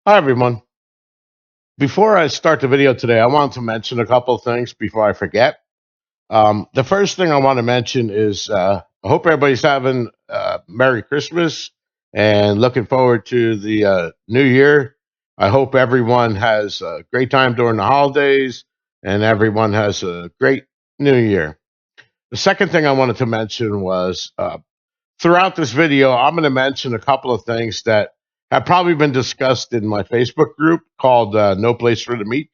Hi, everyone. Before I start the video today, I want to mention a couple of things before I forget. The first thing I want to mention is I hope everybody's having Merry Christmas and looking forward to the New Year. I hope everyone has a great time during the holidays and everyone has a great New Year. The second thing I wanted to mention was throughout this video, I'm going to mention a couple of things that have probably been discussed in my Facebook group called No Place for the Meek.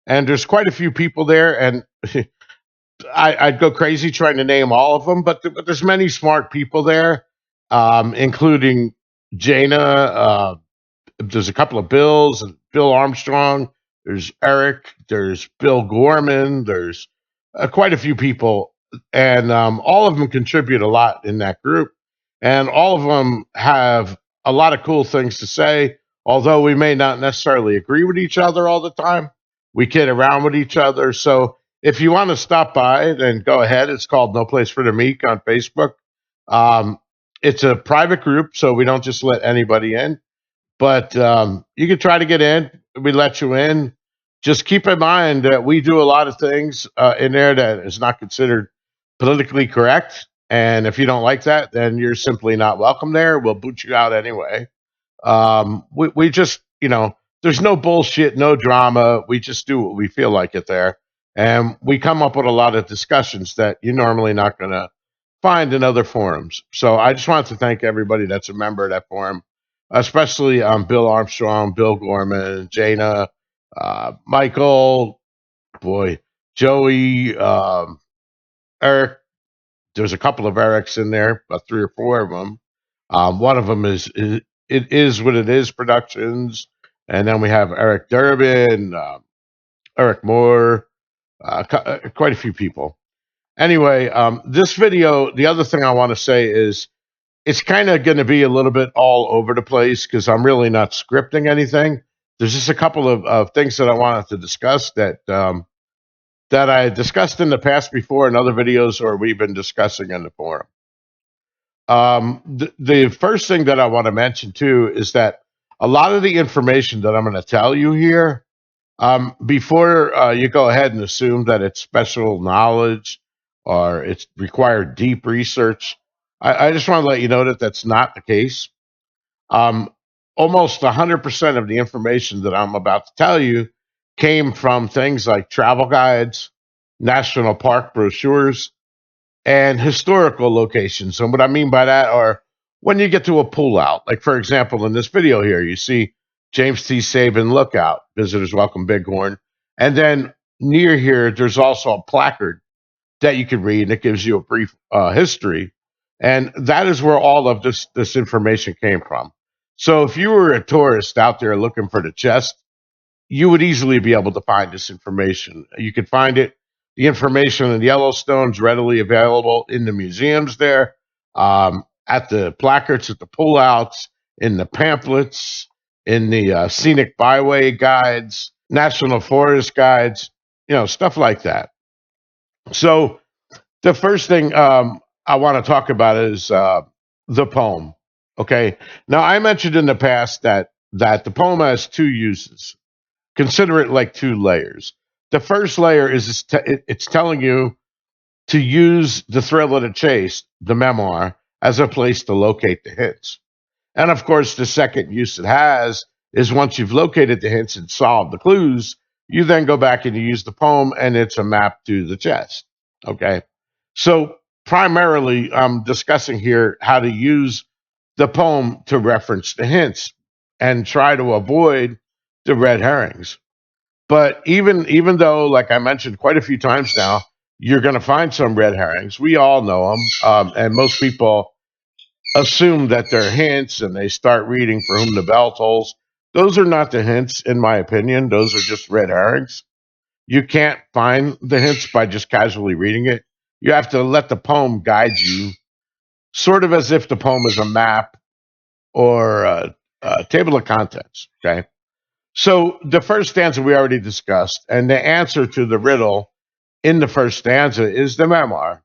And there's quite a few people there, and I'd go crazy trying to name all of them, but there's many smart people there, including Jana. There's a couple of Bills, and Bill Armstrong. There's Eric. There's Bill Gorman. There's quite a few people, and all of them contribute a lot in that group, and all of them have a lot of cool things to say. Although we may not necessarily agree with each other all the time, we kid around with each other. So if you want to stop by, then go ahead. It's called No Place for the Meek on Facebook. Um, it's a private group, so we don't just let anybody in. But you can try to get in. We let you in. Just keep in mind that we do a lot of things in there that is not considered politically correct. And if you don't like that, then you're simply not welcome there. We'll boot you out anyway. We just, there's no bullshit, no drama. We just do what we feel like it there. And we come up with a lot of discussions that you're normally not going to find in other forums. So I just want to thank everybody that's a member of that forum, especially Bill Armstrong, Bill Gorman, Jana, Michael, boy, Joey, Eric. There's a couple of Erics in there, about three or four of them. One of them is It Is What It Is Productions, and then we have Eric Durbin, Eric Moore, quite a few people. Anyway, this video, the other thing I want to say is it's kind of going to be a little bit all over the place because I'm really not scripting anything. There's just a couple of things that I wanted to discuss that I discussed in the past before in other videos or we've been discussing in the forum. The first thing that I want to mention too is that a lot of the information that I'm going to tell you here, before you go ahead and assume that it's special knowledge or it's required deep research, I just want to let you know that that's not the case. Um, Almost 100% of the information that I'm about to tell you came from things like travel guides, national park brochures, and historical locations. And what I mean by that are when you get to a pull out, like for example, in this video here, you see James T. Saban Lookout, Visitors Welcome Bighorn. And then near here, there's also a placard that you can read, and it gives you a brief history. And that is where all of this information came from. So if you were a tourist out there looking for the chest, you would easily be able to find this information. You could find it. The information in Yellowstone is readily available in the museums there, at the placards, at the pullouts, in the pamphlets, in the scenic byway guides, national forest guides, stuff like that. So the first thing I want to talk about is the poem. Okay. Now I mentioned in the past that the poem has two uses. Consider it like two layers. The first layer is it's telling you to use the thrill of the chase, the memoir, as a place to locate the hints. And of course, the second use it has is once you've located the hints and solved the clues, you then go back and you use the poem, and it's a map to the chest. Okay. So primarily, I'm discussing here how to use the poem to reference the hints and try to avoid the red herrings. But even though, like I mentioned quite a few times now, you're going to find some red herrings. We all know them, and most people assume that they're hints, and they start reading For Whom the Bell Tolls. Those are not the hints, in my opinion. Those are just red herrings. You can't find the hints by just casually reading it. You have to let the poem guide you, sort of as if the poem is a map or a table of contents. Okay. So the first stanza we already discussed, and the answer to the riddle in the first stanza is the memoir.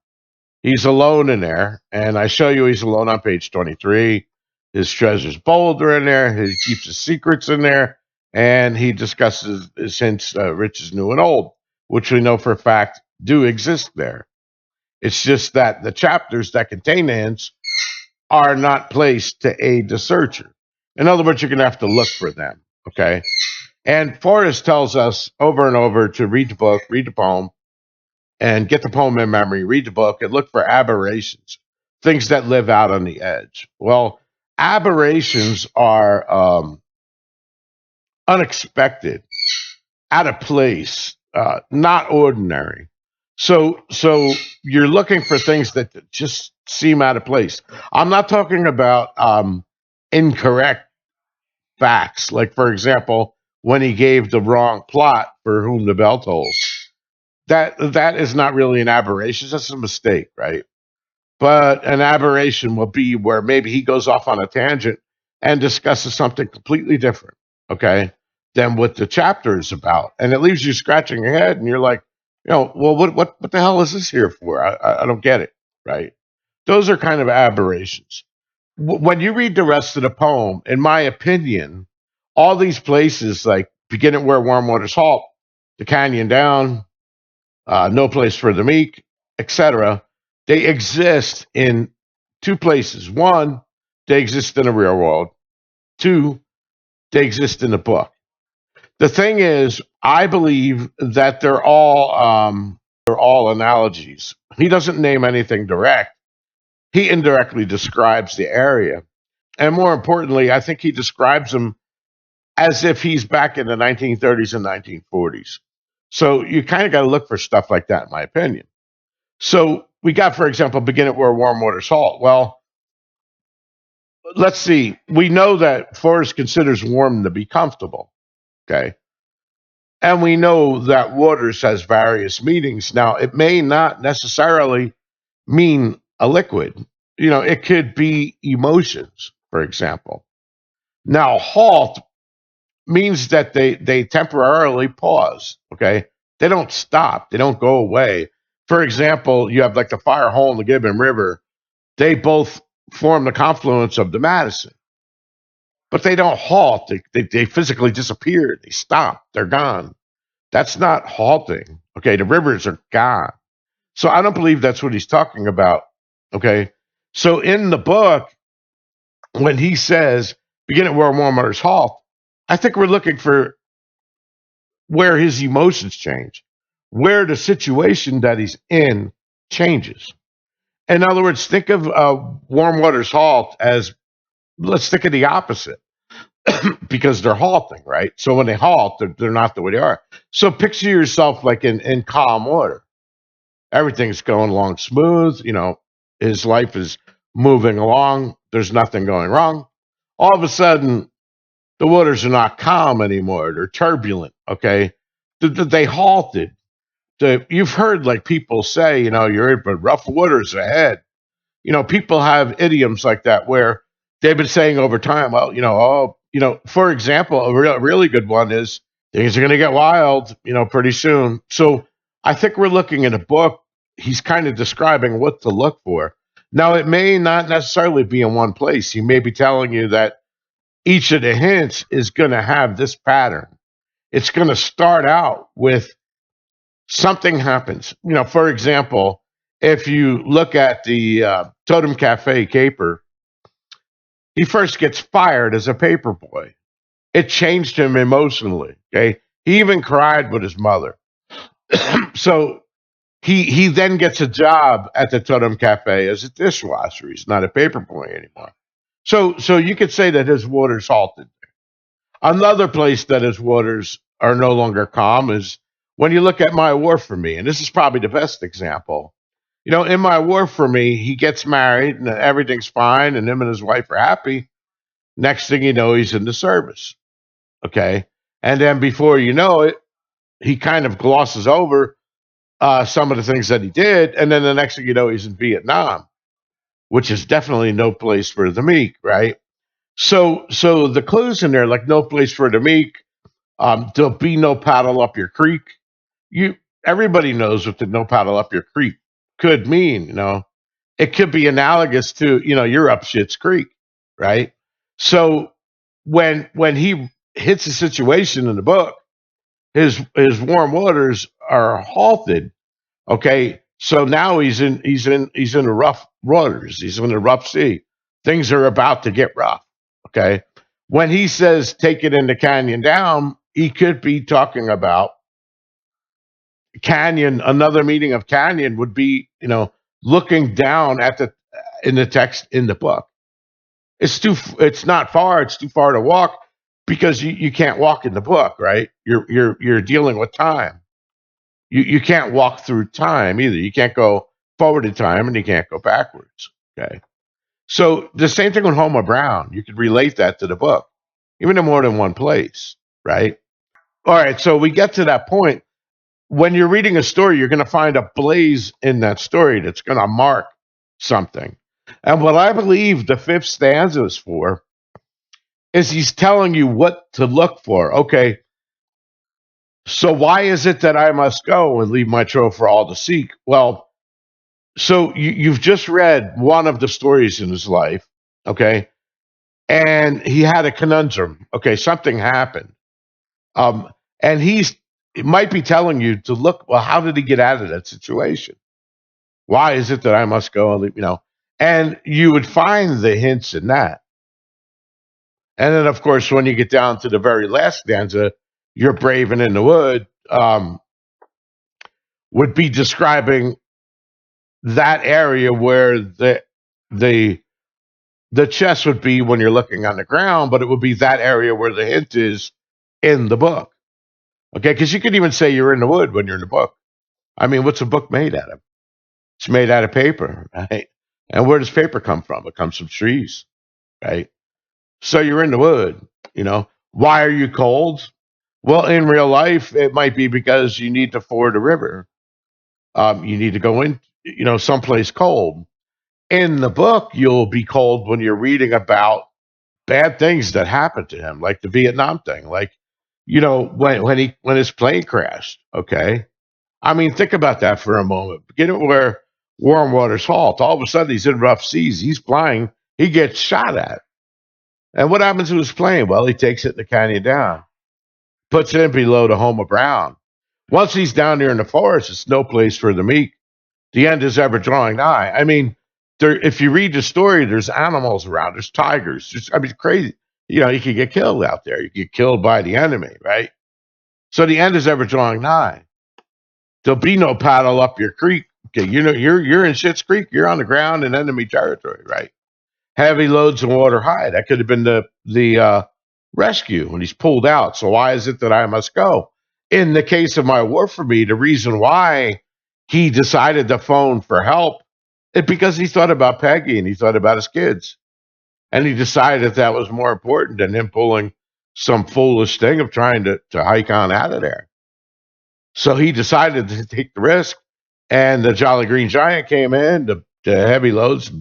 He's alone in there, and I show you he's alone on page 23. His treasures bold are in there. He keeps his secrets in there. and he discusses his hints, riches new and old, which we know for a fact do exist there. It's just that the chapters that contain the hints are not placed to aid the searcher. In other words, you're going to have to look for them. Okay. And Forrest tells us over and over to read the book, read the poem, and get the poem in memory, read the book, and look for aberrations, things that live out on the edge. Well, aberrations are unexpected, out of place, not ordinary. So you're looking for things that just seem out of place. I'm not talking about incorrect facts, like for example, when he gave the wrong plot for whom the bell tolls. That is not really an aberration. That's a mistake, right? But an aberration will be where maybe he goes off on a tangent and discusses something completely different, okay, than what the chapter is about. And it leaves you scratching your head and you're like, well, what the hell is this here for? I don't get it, right? Those are kind of aberrations. When you read the rest of the poem, in my opinion, all these places, like beginning where warm waters halt, the canyon down, no place for the meek, etc., they exist in two places. One, they exist in the real world. Two, they exist in the book. The thing is, I believe that they're all analogies. He doesn't name anything direct. He indirectly describes the area. And more importantly, I think he describes them as if he's back in the 1930s and 1940s. So you kind of got to look for stuff like that, in my opinion. So we got, for example, begin at where warm waters halt. Well, let's see. We know that Forrest considers warm to be comfortable. Okay. And we know that waters has various meanings. Now, it may not necessarily mean a liquid. It could be emotions, for example. Now, halt means that they temporarily pause. Okay. They don't stop. They don't go away. For example, you have like the fire hole in the Gibbon River. They both form the confluence of the Madison, but they don't halt. They physically disappear. They stop. They're gone. That's not halting. Okay. The rivers are gone. So I don't believe that's what he's talking about. Okay. So in the book, when he says, begin at where warm waters halt, I think we're looking for where his emotions change, where the situation that he's in changes. In other words, think of warm waters halt as, let's think of the opposite, because they're halting, right? So when they halt, they're not the way they are. So picture yourself like in calm water. Everything's going along smooth. His life is moving along. There's nothing going wrong. All of a sudden, the waters are not calm anymore. They're turbulent. Okay. They halted. You've heard like people say, you're in rough waters ahead. People have idioms like that where they've been saying over time, well, for example, really good one is things are going to get wild, pretty soon. So I think we're looking at a book. He's kind of describing what to look for. Now, it may not necessarily be in one place. He may be telling you that each of the hints is going to have this pattern. It's going to start out with something happens. For example, if you look at the Totem Cafe caper, he first gets fired as a paper boy. It changed him emotionally. Okay, he even cried with his mother. So he then gets a job at the Totem Cafe as a dishwasher. He's not a paper boy anymore. So you could say that his waters halted. Another place that his waters are no longer calm is when you look at My War for Me, and this is probably the best example. In My War for Me, he gets married and everything's fine, and him and his wife are happy. Next thing you know, he's in the service. Okay. And then before you know it, he kind of glosses over some of the things that he did. And then the next thing you know, he's in Vietnam, which is definitely no place for the meek, right? So the clues in there, like no place for the meek, there'll be no paddle up your creek. You Everybody knows what the no paddle up your creek could mean. It could be analogous to you're up Shit's Creek, right? So when hits a situation in the book, his warm waters are halted. Okay, so now he's in the rough waters. He's in the rough sea. Things are about to get rough. Okay, when he says take it in the canyon down, he could be talking about canyon. Another meaning of canyon would be, looking down at the in the text in the book. It's not far. It's too far to walk because you can't walk in the book, right? You're dealing with time. You can't walk through time either. You can't go forward in time and you can't go backwards. Okay. So the same thing with Homer Brown. You could relate that to the book, even in more than one place, right? All right. So we get to that point. When you're reading a story, you're going to find a blaze in that story that's going to mark something. And what I believe the fifth stanza is for is he's telling you what to look for. Okay, so why is it that I must go and leave my trove for all to seek? Well, so you've just read one of the stories in his life, okay, and he had a conundrum. Okay, something happened, um, and it might be telling you to look. Well, how did he get out of that situation? Why is it that I must go and leave? And you would find the hints in that. And then, of course, when you get down to the very last stanza, you're brave and in the wood, would be describing that area where the the chest would be when you're looking on the ground, but it would be that area where the hint is in the book. Okay, because you could even say you're in the wood when you're in the book. I mean, what's a book made out of? It's made out of paper, right? And where does paper come from? It comes from trees, right? So you're in the wood, Why are you cold? Well, in real life, it might be because you need to ford a river. You need to go in, someplace cold. In the book, you'll be cold when you're reading about bad things that happened to him, like the Vietnam thing, like when his plane crashed. Okay, I mean, think about that for a moment. Get it where warm waters halt. All of a sudden, he's in rough seas. He's flying. He gets shot at. And what happens to his plane? Well, he takes it in the canyon down, puts it in below the home of Brown. Once he's down there in the forest, it's no place for the meek. The end is ever drawing nigh. I mean, if you read the story, there's animals around. There's tigers. Crazy. You could get killed out there. You get killed by the enemy, right? So the end is ever drawing nigh. There'll be no paddle up your creek. Okay, you're in Schitt's Creek. You're on the ground in enemy territory, right? Heavy loads of water high. That could have been the rescue when he's pulled out. So why is it that I must go? In the case of my war for me, the reason why he decided to phone for help is because he thought about Peggy and he thought about his kids. And he decided that was more important than him pulling some foolish thing of trying to hike on out of there. So he decided to take the risk. And the Jolly Green Giant came in, the heavy loads.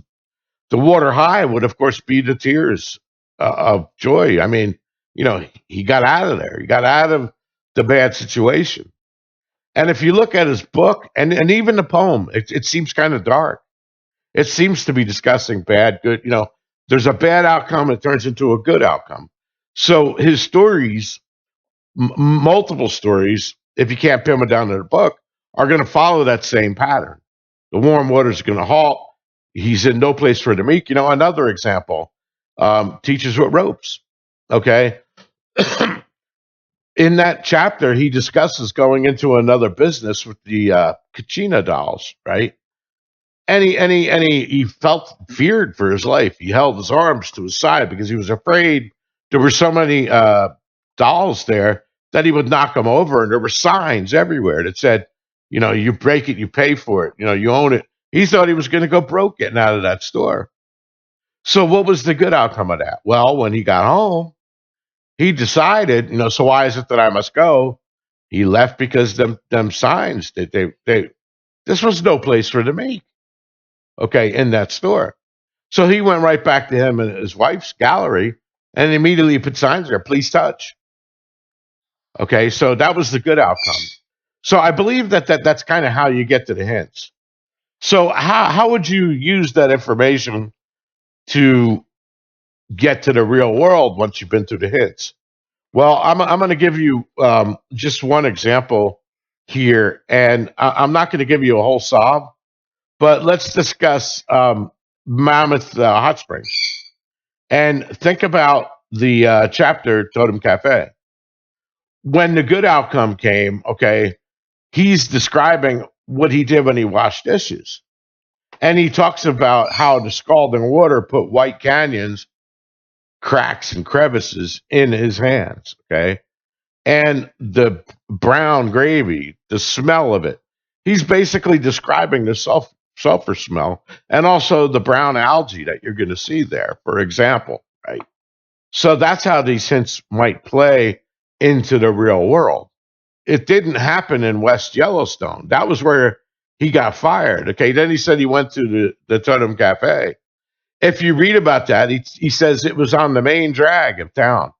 The water high would, of course, be the tears of joy. I mean, he got out of there. He got out of the bad situation. And if you look at his book and even the poem, it seems kind of dark. It seems to be discussing bad, good. There's a bad outcome, it turns into a good outcome. So his stories, multiple stories, if you can't pin them down to the book, are going to follow that same pattern. The warm waters are going to halt. He's in no place for the meek. Another example, teaches with ropes. Okay. In that chapter, he discusses going into another business with the Kachina dolls, right? He felt feared for his life. He held his arms to his side because he was afraid there were so many dolls there that he would knock them over. And there were signs everywhere that said, you break it, you pay for it, you own it. He thought he was going to go broke getting out of that store. So what was the good outcome of that? Well, when he got home, he decided, so why is it that I must go? He left because them signs that they this was no place for the meek. Okay, in that store. So he went right back to him and his wife's gallery and immediately put signs there, please touch. Okay, so that was the good outcome. So I believe that's kind of how you get to the hints. So how would you use that information to get to the real world once you've been through the hints? Well, I'm going to give you just one example here, and I'm not going to give you a whole sob, but let's discuss Mammoth Hot Springs and think about the chapter Totem Cafe. When the good outcome came, okay, he's describing what he did when he washed dishes. And he talks about how the scalding water put white canyons, cracks, and crevices in his hands. Okay. And the brown gravy, the smell of it. He's basically describing the sulfur smell and also the brown algae that you're going to see there, for example. Right. So that's how these hints might play into the real world. It didn't happen in West Yellowstone. That was where he got fired. Okay. Then he said he went to the Totem Cafe. If you read about that, he says it was on the main drag of town.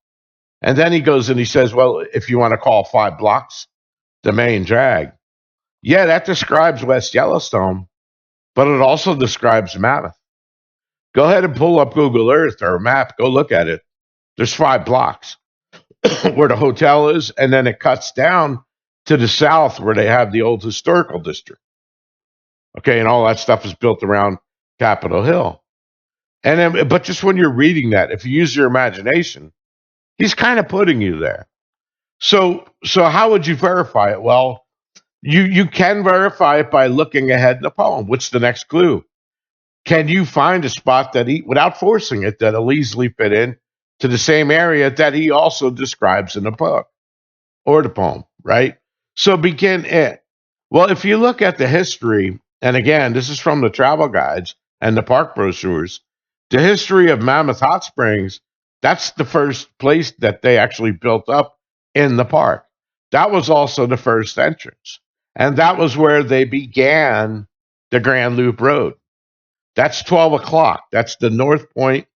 And then he goes and he says, well, if you want to call 5 blocks the main drag. Yeah, that describes West Yellowstone, but it also describes Mammoth. Go ahead and pull up Google Earth or a map. Go look at it. There's 5 blocks where the hotel is, and then it cuts down to the south where they have the old historical district. Okay, and all that stuff is built around Capitol Hill. And then, but just when you're reading that, if you use your imagination, he's kind of putting you there. So how would you verify it? Well, you can verify it by looking ahead in the poem. What's the next clue? Can you find a spot that he, without forcing it, that'll easily fit in to the same area that he also describes in the book or the poem, right? So begin it. Well, if you look at the history, and again, this is from the travel guides and the park brochures, the history of Mammoth Hot Springs, that's the first place that they actually built up in the park. That was also the first entrance. And that was where they began the Grand Loop Road. That's 12 o'clock. That's the north point.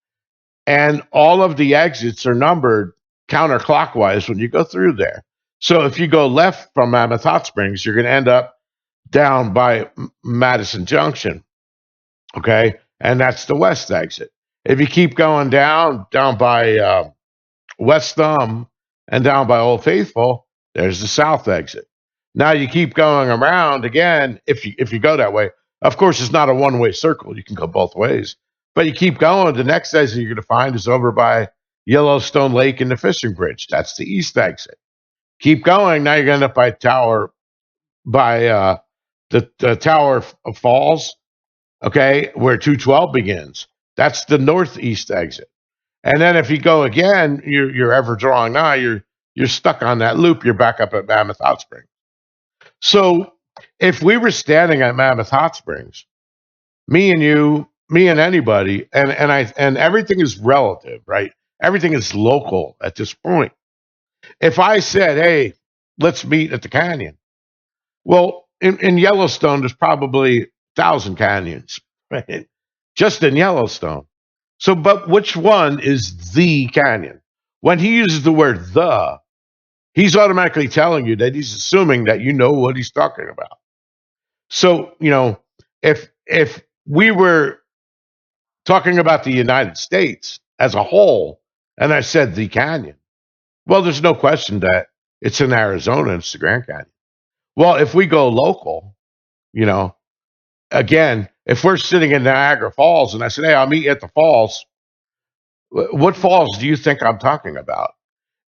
And all of the exits are numbered counterclockwise when you go through there. So if you go left from Mammoth Hot Springs, you're going to end up down by Madison Junction. Okay. And that's the west exit. If you keep going down by West Thumb and down by Old Faithful, there's the south exit. Now you keep going around again. If you go that way, of course, it's not a one-way circle. You can go both ways, but you keep going. The next exit you're going to find is over by Yellowstone Lake and the fishing bridge. That's the east exit. Keep going. Now you're going to end up by the Tower of Falls. Okay, where 212 begins. That's the northeast exit. And then if you go again, you're ever drawing nigh, you're stuck on that loop. You're back up at Mammoth Hot Springs. So if we were standing at Mammoth Hot Springs, me and you, me and anybody, and everything is relative, right? Everything is local at this point. If I said, "Hey, let's meet at the canyon," well, in Yellowstone, there's probably 1,000 canyons, right? Just in Yellowstone. So, but which one is the canyon? When he uses the word the, he's automatically telling you that he's assuming that you know what he's talking about. So, if we were talking about the United States as a whole, and I said the canyon, well, there's no question that it's in Arizona, it's the Grand Canyon. Well, if we go local, you know, again, if we're sitting in Niagara Falls and I said, "Hey, I'll meet you at the falls," what falls do you think I'm talking about?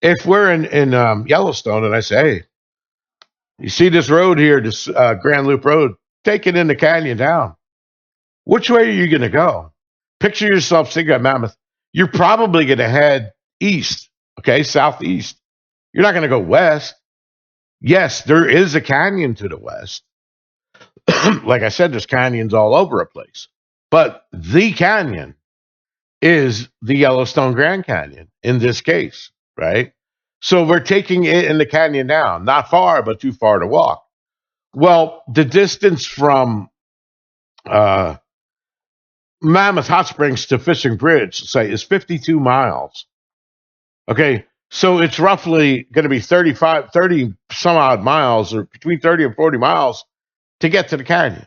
If we're in Yellowstone and I say, "Hey, you see this road here, this Grand Loop Road, take it in the canyon down," which way are you going to go? Picture yourself sitting at Mammoth. You're probably going to head east, okay, southeast. You're not going to go west. Yes, there is a canyon to the west. Like I said, there's canyons all over a place. But the canyon is the Yellowstone Grand Canyon in this case, right? So we're taking it in the canyon down, not far, but too far to walk. Well, the distance from uh, Mammoth Hot Springs to Fishing Bridge, say, is 52 miles. Okay, so it's roughly going to be 30 some odd miles, or between 30 and 40 miles to get to the canyon.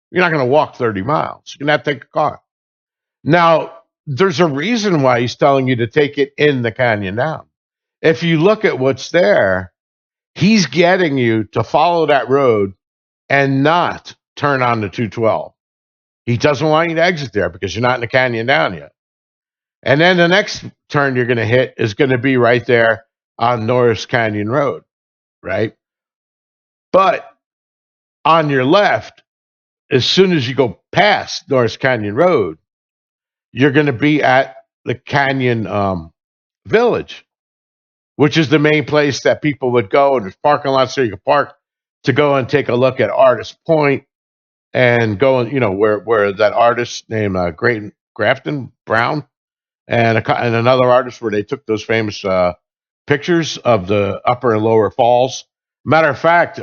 You're not going to walk 30 miles. You're going to have to take a car. Now, there's a reason why he's telling you to take it in the canyon down. if you look at what's there, he's getting you to follow that road and not turn on the 212. He doesn't want you to exit there because you're not in the canyon down yet. And then the next turn you're going to hit is going to be right there on Norris Canyon Road, right? But on your left, as soon as you go past Norris Canyon Road, you're going to be at the Canyon Village, which is the main place that people would go. And there's parking lots there you can park to go and take a look at Artist Point and go, where that artist named Grafton Brown and another artist where they took those famous pictures of the upper and lower falls. Matter of fact,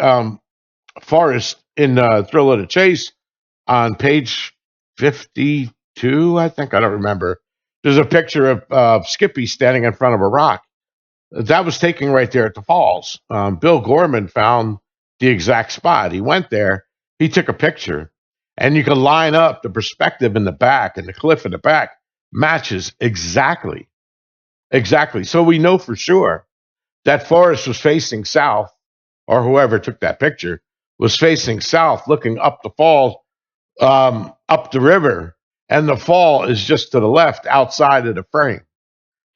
Forrest in Thrill of the Chase on page 52, I think, I don't remember. There's a picture of Skippy standing in front of a rock. That was taken right there at the falls. Bill Gorman found the exact spot. He went there, he took a picture, and you can line up the perspective in the back, and the cliff in the back matches exactly. Exactly. So we know for sure that Forrest was facing south, or whoever took that picture was facing south, looking up the fall, up the river, and the fall is just to the left outside of the frame.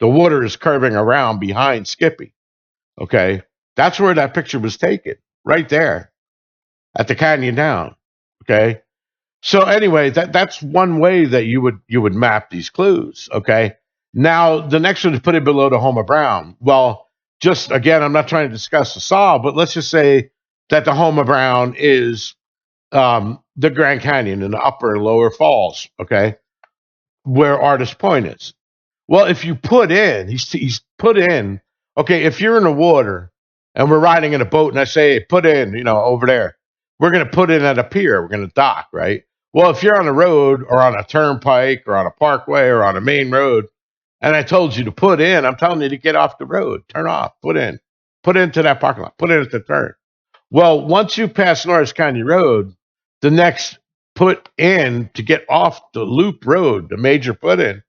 The water is curving around behind Skippy. Okay. That's where that picture was taken, right there at the canyon down. Okay. So anyway, that's one way that you would map these clues. Okay. Now the next one is put it below the Homer Brown. Well, just again, I'm not trying to discuss the saw, but let's just say that the Homer Brown is the Grand Canyon in the upper and lower falls. Okay, where Artist Point is. Well, if you put in, he's put in. Okay, if you're in the water and we're riding in a boat, and I say put in, over there, we're going to put in at a pier. We're going to dock, right? Well, if you're on a road or on a turnpike or on a parkway or on a main road, and I told you to put in, I'm telling you to get off the road, turn off, put into that parking lot, put in at the turn. Well, once you pass Norris Canyon Road, the next put in to get off the loop road, the major put in,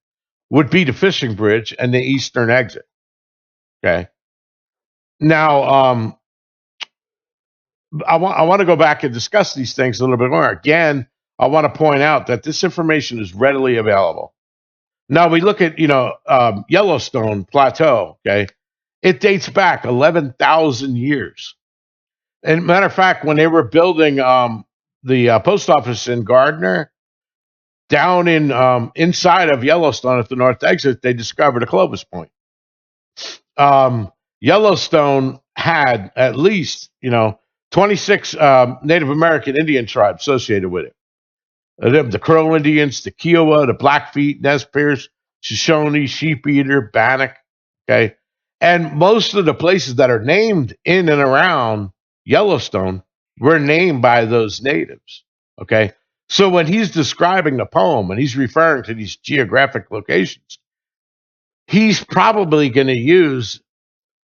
would be the fishing bridge and the eastern exit. Okay. Now, I want to go back and discuss these things a little bit more. Again, I want to point out that this information is readily available. Now we look at Yellowstone Plateau. Okay, it dates back 11,000 years. And matter of fact, when they were building the post office in Gardner, down in inside of Yellowstone at the north exit, they discovered a Clovis Point. Yellowstone had at least 26 Native American Indian tribes associated with it. The Crow Indians, the Kiowa, the Blackfeet, Nez Perce, Shoshone, Sheep Eater, Bannock. Okay, and most of the places that are named in and around Yellowstone were named by those natives. Okay, so when he's describing the poem and he's referring to these geographic locations, he's probably going to use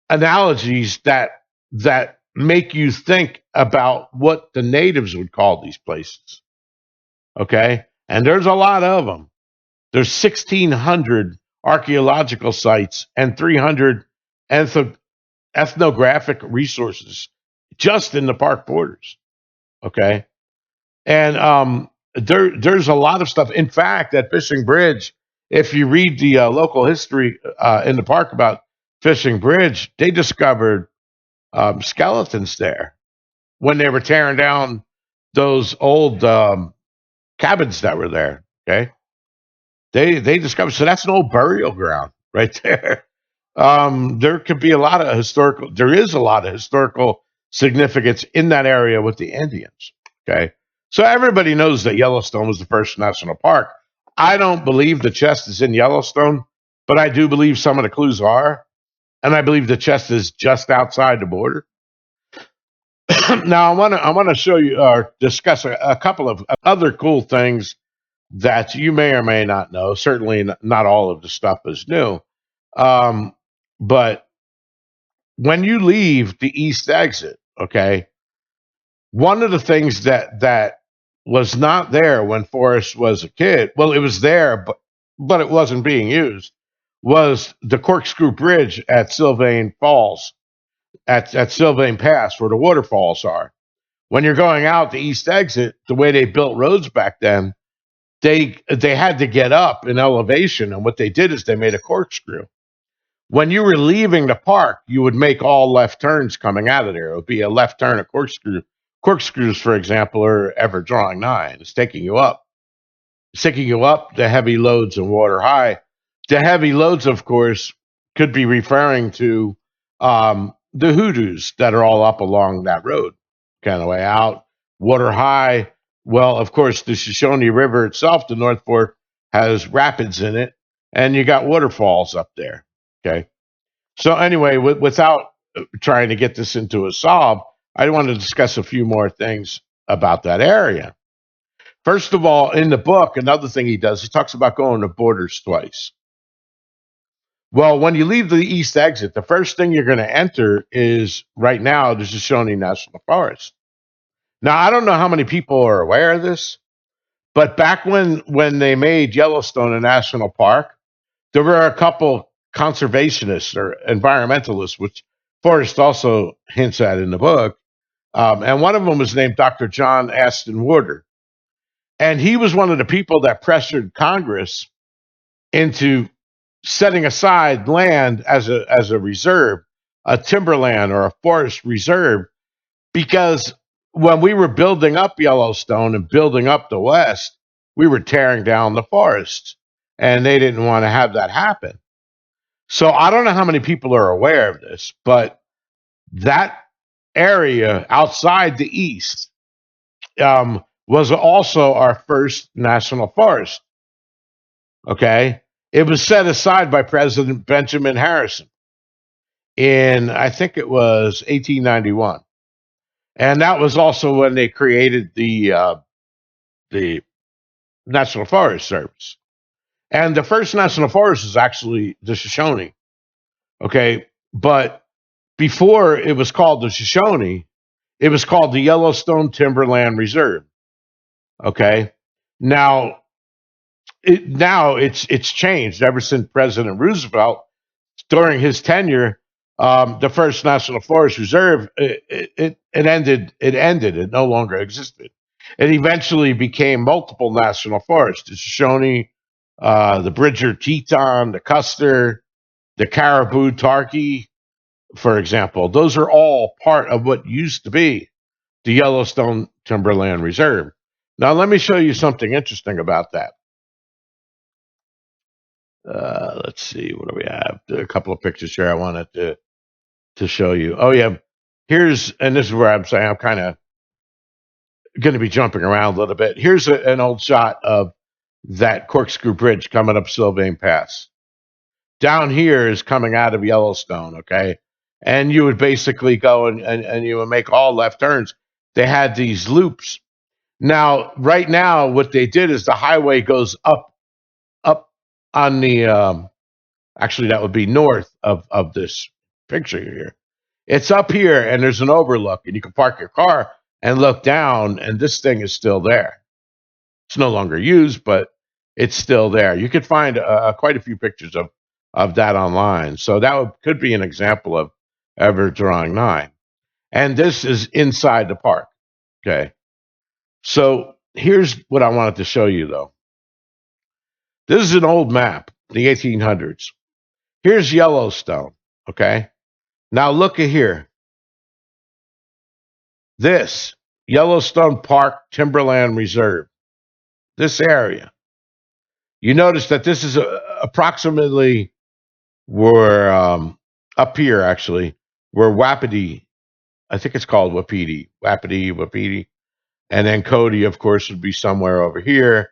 analogies that make you think about what the natives would call these places. Okay, and there's a lot of them. There's 1,600 archaeological sites and 300 ethnographic resources just in the park borders. Okay, and there's a lot of stuff. In fact, at Fishing Bridge, if you read the local history in the park about Fishing Bridge, they discovered skeletons there when they were tearing down those old cabins that were there. Okay, they discovered, so that's an old burial ground right there. There could be a lot of historical. There is a lot of historical significance in that area with the Indians. Okay, so everybody knows that Yellowstone was the first national park. I don't believe the chest is in Yellowstone, but I do believe some of the clues are, and I believe the chest is just outside the border. Now I want to show you or discuss a couple of other cool things that you may or may not know. Certainly, not all of the stuff is new, but when you leave the east exit, okay, one of the things that was not there when Forrest was a kid, well, it was there, but it wasn't being used, was the Corkscrew Bridge at Sylvain Falls, at Sylvain Pass, where the waterfalls are. When you're going out the east exit, the way they built roads back then, they had to get up in elevation, and what they did is they made a corkscrew. When you were leaving the park, you would make all left turns coming out of there. It would be a left turn, a corkscrew. Corkscrews, for example, are ever drawing nigh. It's taking you up. It's taking you up the heavy loads and water high. The heavy loads, of course, could be referring to the hoodoos that are all up along that road, kind of way out. Water high. Well, of course, the Shoshone River itself, the North Fork, has rapids in it, and you got waterfalls up there. Okay. So anyway, without trying to get this into a solve, I want to discuss a few more things about that area. First of all, in the book, another thing he does, he talks about going to borders twice. Well, when you leave the east exit, the first thing you're going to enter is right now the Shoshone National Forest. Now, I don't know how many people are aware of this, but back when they made Yellowstone a national park, there were a couple conservationists or environmentalists, which Forrest also hints at in the book. And one of them was named Dr. John Aston Warder. And he was one of the people that pressured Congress into setting aside land as a reserve, a timberland or a forest reserve, because when we were building up Yellowstone and building up the West, we were tearing down the forests, and they didn't want to have that happen. So I don't know how many people are aware of this, but that area outside the east was also our first national forest. Okay. It was set aside by President Benjamin Harrison in, I think it was 1891. And that was also when they created the National Forest Service. And the first national forest is actually the Shoshone. Okay. But before it was called the Shoshone, it was called the Yellowstone Timberland Reserve. Okay. Now, it's changed ever since President Roosevelt, during his tenure, the first National Forest Reserve, it ended. It ended. It no longer existed. It eventually became multiple national forests: the Shoshone, the Bridger Teton, the Custer, the Caribou Targhee, for example. Those are all part of what used to be the Yellowstone Timberland Reserve. Now, let me show you something interesting about that. Let's see, what do we have? A couple of pictures here I wanted to show you. Oh yeah, and this is where I'm saying I'm kind of going to be jumping around a little bit. Here's an old shot of that Corkscrew Bridge coming up Sylvain Pass. Down here is coming out of Yellowstone, okay? And you would basically go and you would make all left turns. They had these loops. Now, right now, what they did is the highway goes up on the actually that would be north of this picture here. It's up here and there's an overlook, and you can park your car and look down, and this thing is still there. It's no longer used, but it's still there. You could find quite a few pictures of that online. So that could be an example of ever drawing nigh. And this is inside the park. Okay. So here's what I wanted to show you, though. This is an old map, the 1800s. Here's Yellowstone. Okay. Now look at here. This Yellowstone Park Timberland Reserve, this area. You notice that this is approximately where up here, actually, where Wapiti, I think it's called Wapiti, Wapiti, and then Cody, of course, would be somewhere over here.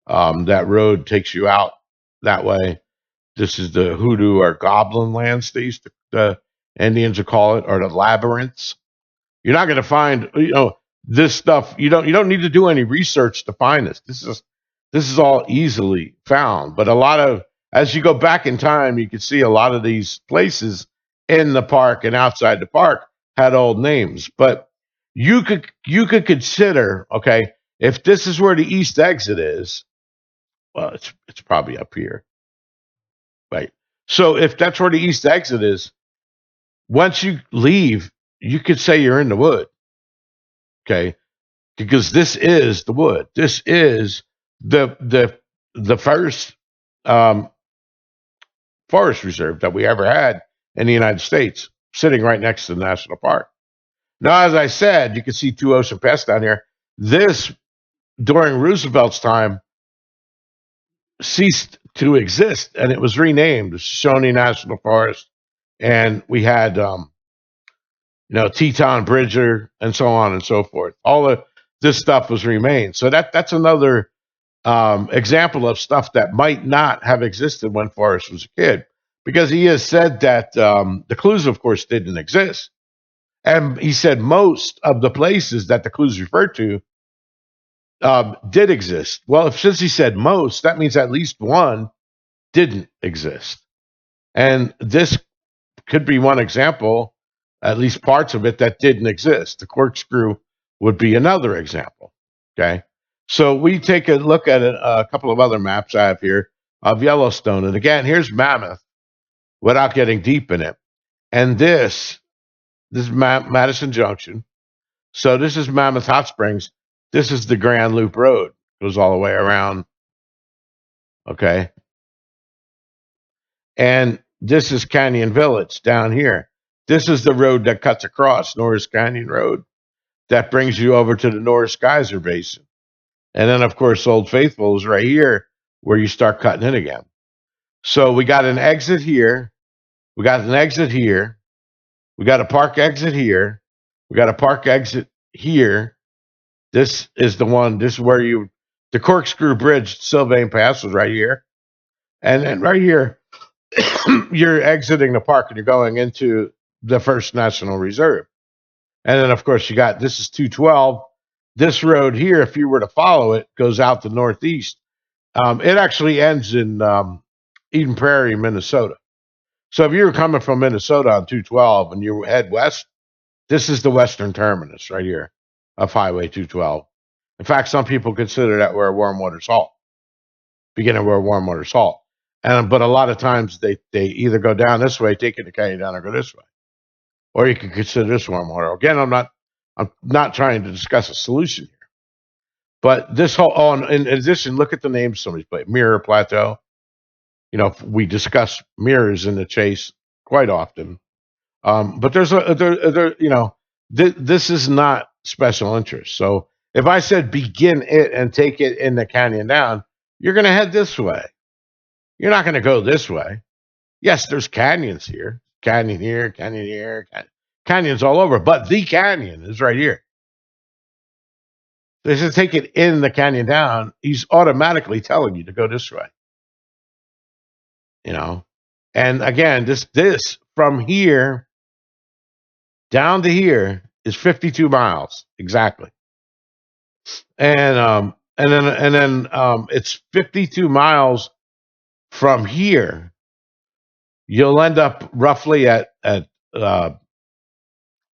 That road takes you out that way. This is the hoodoo or goblin lands, the Indians would call it, or the labyrinths. You're not going to find, this stuff. You don't need to do any research to find this. This is all easily found. But as you go back in time, you can see a lot of these places in the park and outside the park had old names. But you could consider, okay, if this is where the east exit is, well, it's probably up here, right? So if that's where the east exit is, once you leave, you could say you're in the wood. Okay, because this is the wood. This is the first um, forest reserve that we ever had in the United States, sitting right next to the national park. Now, as I said, you can see Two Ocean Pass down here. This, during Roosevelt's time, ceased to exist, and it was renamed Shoshone National Forest. And we had, Teton Bridger, and so on and so forth. All of this stuff was remained. So that's another example of stuff that might not have existed when Forrest was a kid, because he has said that the clues, of course, didn't exist. And he said most of the places that the clues referred to did exist. Well, since he said most, that means at least one didn't exist. And this could be one example, at least parts of it, that didn't exist. The corkscrew would be another example. Okay. So we take a look at a couple of other maps I have here of Yellowstone. And again, here's Mammoth without getting deep in it. And this is Madison Junction. So this is Mammoth Hot Springs. This is the Grand Loop Road. Goes all the way around. Okay. And this is Canyon Village down here. This is the road that cuts across Norris Canyon Road that brings you over to the Norris Geyser Basin. And then, of course, Old Faithful is right here where you start cutting in again. So we got an exit here. We got an exit here. We got a park exit here. We got a park exit here. This is the one. This is where the Corkscrew Bridge, Sylvain Pass was right here. And then right here, you're exiting the park and you're going into the First National Reserve. And then, of course, this is 212. This road here, if you were to follow it, goes out to northeast. It actually ends in Eden Prairie, Minnesota. So if you were coming from Minnesota on 212 and you head west, this is the western terminus right here of Highway 212. In fact, some people consider that where warm water's halt, beginning where warm water's halt. But a lot of times they either go down this way, take it to canyon down, or go this way. Or you could consider this warm water. Again, I'm not trying to discuss a solution here. But this whole, in addition, look at the names somebody's played. Mirror Plateau. We discuss mirrors in the chase quite often. But this is not special interest. So if I said begin it and take it in the canyon down, you're going to head this way. You're not going to go this way. Yes, there's canyons here. Canyon here, canyon here, canyons all over. But the canyon is right here. They said take it in the canyon down. He's automatically telling you to go this way. And again, this from here down to here is 52 miles exactly. And then it's 52 miles from here. You'll end up roughly at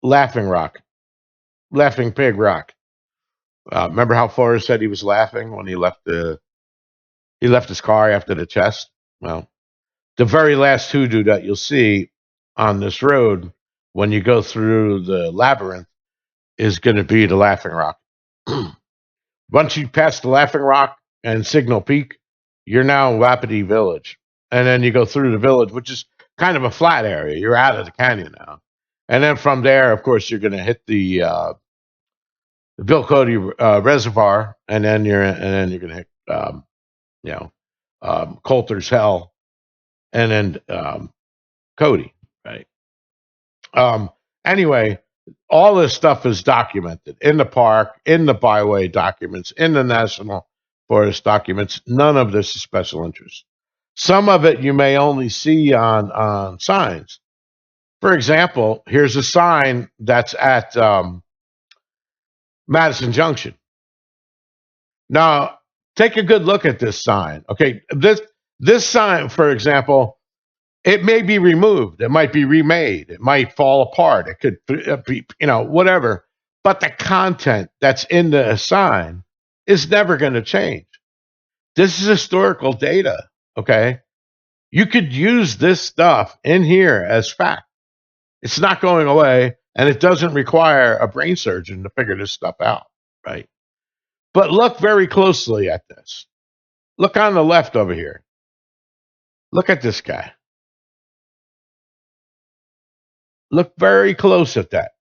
Laughing Pig Rock. Remember how Forrest said he was laughing when he left his car after the chest? Well, the very last hoodoo that you'll see on this road when you go through the labyrinth is going to be the Laughing Rock. Once you pass the Laughing Rock and Signal Peak, you're now in Wapiti Village. And then you go through the village, which is kind of a flat area. You're out of the canyon now. And then from there, of course, you're going to hit the Bill Cody Reservoir, and then you're going to hit Coulter's Hell, and then Cody, right? Anyway, all this stuff is documented in the park, in the byway documents, in the National Forest documents. None of this is special interest. Some of it you may only see on signs. For example, here's a sign that's at Madison Junction. Now, take a good look at this sign. Okay, this sign, for example, it may be removed. It might be remade. It might fall apart. It could be, whatever. But the content that's in the sign is never going to change. This is historical data, okay? You could use this stuff in here as fact. It's not going away, and it doesn't require a brain surgeon to figure this stuff out, right? But look very closely at this. Look on the left over here. Look at this guy. Look very close at that.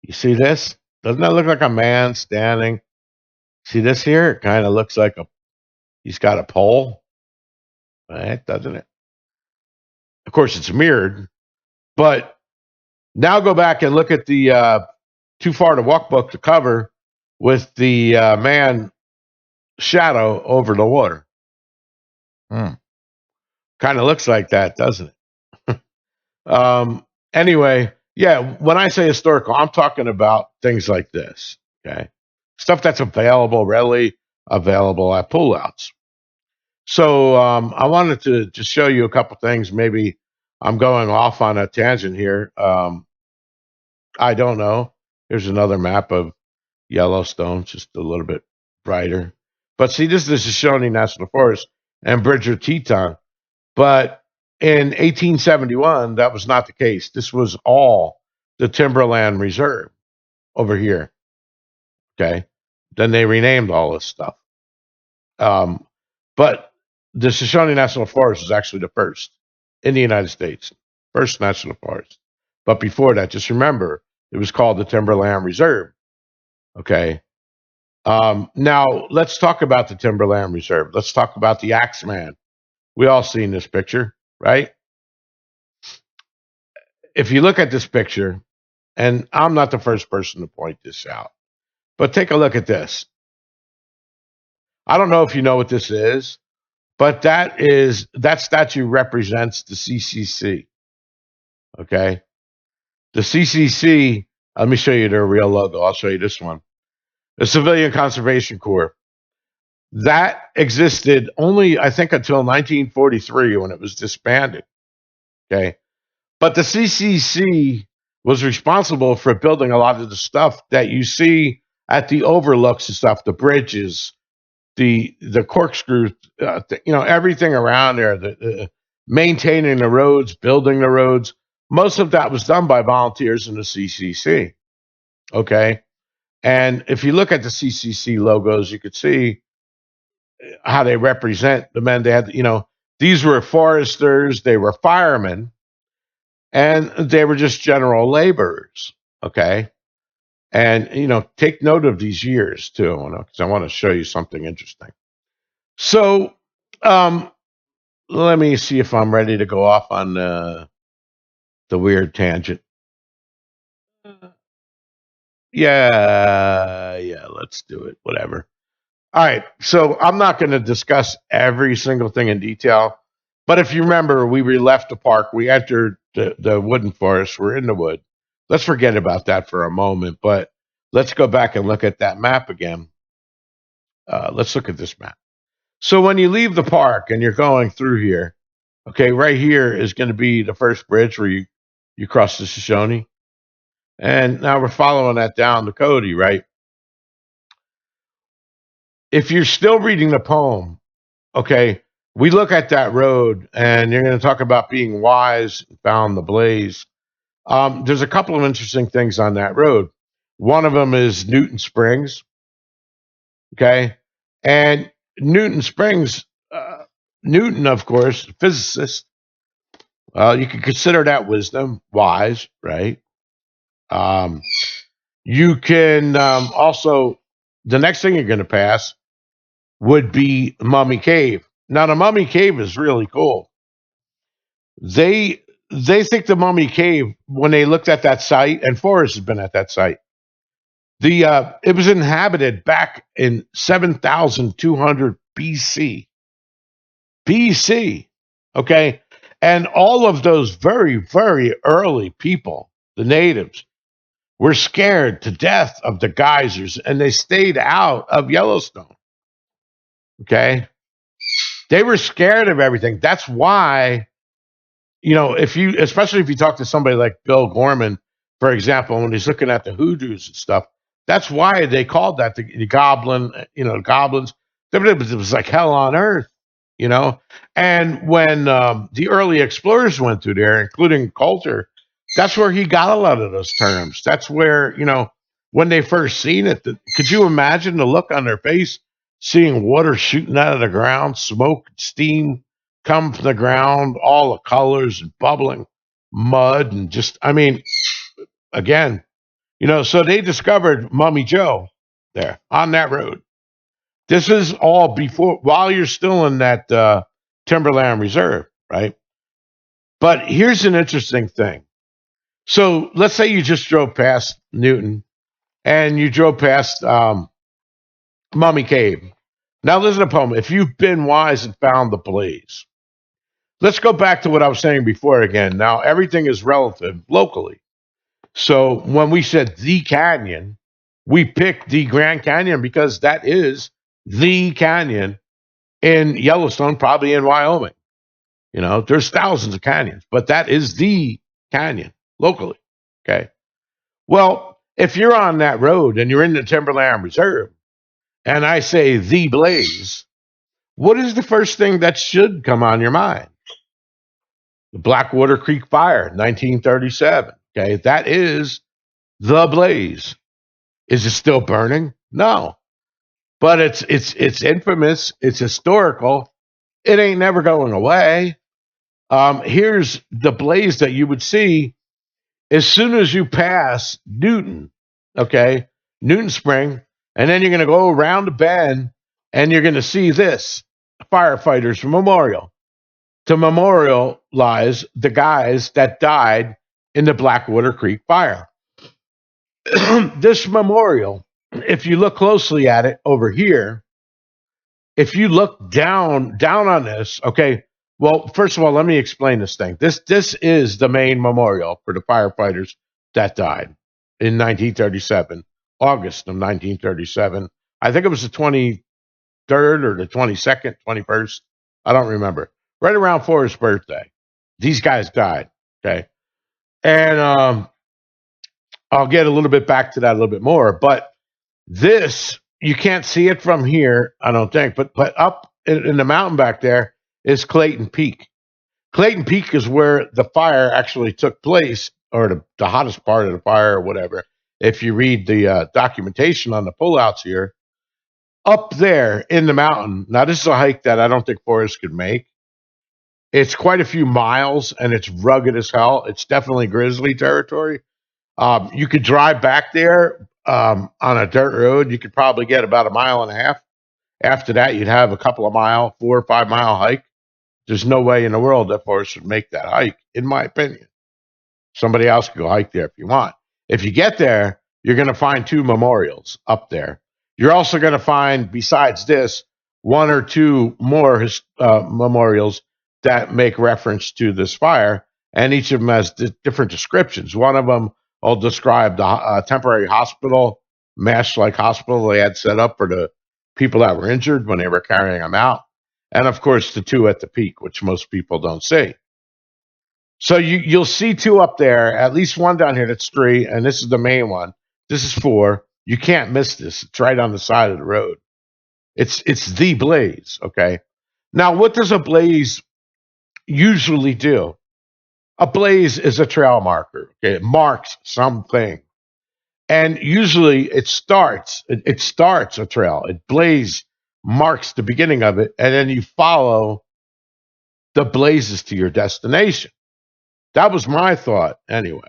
You see this? Doesn't that look like a man standing? See this here? It kind of looks like he's got a pole, right? Doesn't it? Of course, it's mirrored, but now go back and look at the Too Far to Walk book, the cover with the man shadow over the water. Kind of looks like that, doesn't it? Anyway, yeah, when I say historical, I'm talking about things like this, okay? Stuff that's available, readily available at pullouts. So I wanted to just show you a couple things. Maybe I'm going off on a tangent here. I don't know. Here's another map of Yellowstone, just a little bit brighter. But see, this is the Shoshone National Forest and Bridger Teton. But in 1871, that was not the case. This was all the Timberland Reserve over here. Okay. Then they renamed all this stuff. But the Shoshone National Forest is actually the first in the United States, first national forest. But before that, just remember, it was called the Timberland Reserve. Okay. Now, let's talk about the Timberland Reserve. Let's talk about the Axeman. We all seen this picture, right? If you look at this picture, and I'm not the first person to point this out, but take a look at this. I don't know if you know what this is, but that statue represents the CCC. Okay. The CCC, let me show you their real logo. I'll show you this one. The Civilian Conservation Corps. That existed only, I think, until 1943 when it was disbanded. Okay. But the CCC was responsible for building a lot of the stuff that you see at the overlooks and stuff, the bridges, the corkscrew, everything around there, the maintaining the roads, building the roads. Most of that was done by volunteers in the CCC. Okay. And if you look at the CCC logos, you could see how they represent the men. They had, these were foresters, they were firemen, and they were just general laborers. Okay. And, take note of these years too, because I want to show you something interesting. So, let me see if I'm ready to go off on the weird tangent. Yeah, let's do it. Whatever. All right. So I'm not going to discuss every single thing in detail, but if you remember, we left the park, we entered the wooden forest, we're in the wood. Let's forget about that for a moment, but let's go back and look at that map again. Let's look at this map. So when you leave the park and you're going through here, okay, right here is going to be the first bridge where you cross the Shoshone. And now we're following that down to Cody, right? If you're still reading the poem, okay, we look at that road and you're going to talk about being wise, found the blaze. There's a couple of interesting things on that road. One of them is Newton Springs, okay? And Newton Springs, Newton, of course, physicist. You can consider that wisdom, wise, right? You can also, the next thing you're going to pass would be Mummy Cave. Now, the Mummy Cave is really cool. They think the Mummy Cave, when they looked at that site, and Forrest has been at that site, it was inhabited back in 7,200 BC. BC, okay? And all of those very, very early people, the natives, were scared to death of the geysers, and they stayed out of Yellowstone. Okay? They were scared of everything. That's why, especially if you talk to somebody like Bill Gorman, for example, when he's looking at the hoodoos and stuff, that's why they called that the goblin, goblins. It was like hell on earth. you know. And when the early explorers went through there, including Coulter, that's where he got a lot of those terms. That's where, when they first seen it, could you imagine the look on their face seeing water shooting out of the ground, smoke, steam come from the ground, all the colors and bubbling mud and just, I mean, again, so they discovered Mummy Joe there on that road. This is all before, while you're still in that Timberland Reserve, right? But here's an interesting thing. So let's say you just drove past Newton and you drove past Mummy Cave. Now listen to poem. If you've been wise and found the blaze, let's go back to what I was saying before again. Now everything is relative locally. So when we said the canyon, we picked the Grand Canyon because that is the canyon in Yellowstone, probably in Wyoming. There's thousands of canyons, but that is the canyon locally. Okay. Well, if you're on that road and you're in the Timberland Reserve, and I say the blaze, what is the first thing that should come on your mind? The Blackwater Creek fire, 1937. Okay. That is the blaze. Is it still burning? No. But it's infamous, it's historical, it ain't never going away. Here's the blaze that you would see as soon as you pass Newton, okay, Newton Spring, and then you're going to go around the bend and you're going to see this firefighters memorial to memorialize the guys that died in the Blackwater Creek fire. This memorial, if you look closely at it over here, if you look down on this, okay. Well, first of all, let me explain this thing. This is the main memorial for the firefighters that died in 1937, August of 1937. I think it was the 23rd or the 22nd, 21st. I don't remember. Right around Forrest's birthday, these guys died. Okay, and I'll get a little bit back to that a little bit more, but this, you can't see it from here, I don't think, but up in the mountain back there is Clayton Peak. Clayton Peak is where the fire actually took place, or the hottest part of the fire, or whatever. If you read the documentation on the pullouts here, up there in the mountain. Now, this is a hike that I don't think Forrest could make. It's quite a few miles, and it's rugged as hell. It's definitely grizzly territory. You could drive back there on a dirt road. You could probably get about a mile and a half. After that, you'd have a couple of 4 or 5 mile hike. There's no way in the world that Forrest would make that hike, in my opinion. Somebody else can go hike there if you want. If you get there, you're going to find 2 memorials up there. You're also going to find, besides this, 1 or 2 more memorials that make reference to this fire, and each of them has different descriptions. One of them will describe the temporary hospital, mesh-like hospital they had set up for the people that were injured when they were carrying them out. And of course, the 2 at the peak, which most people don't see. So you'll see 2 up there, at least 1 down here that's 3, and this is the main one. This is 4. You can't miss this. It's right on the side of the road. It's the blaze, okay? Now, what does a blaze usually do? A blaze is a trail marker. Okay? It marks something. And usually it starts a trail. It blaze marks the beginning of it, and then you follow the blazes to your destination. That was my thought anyway.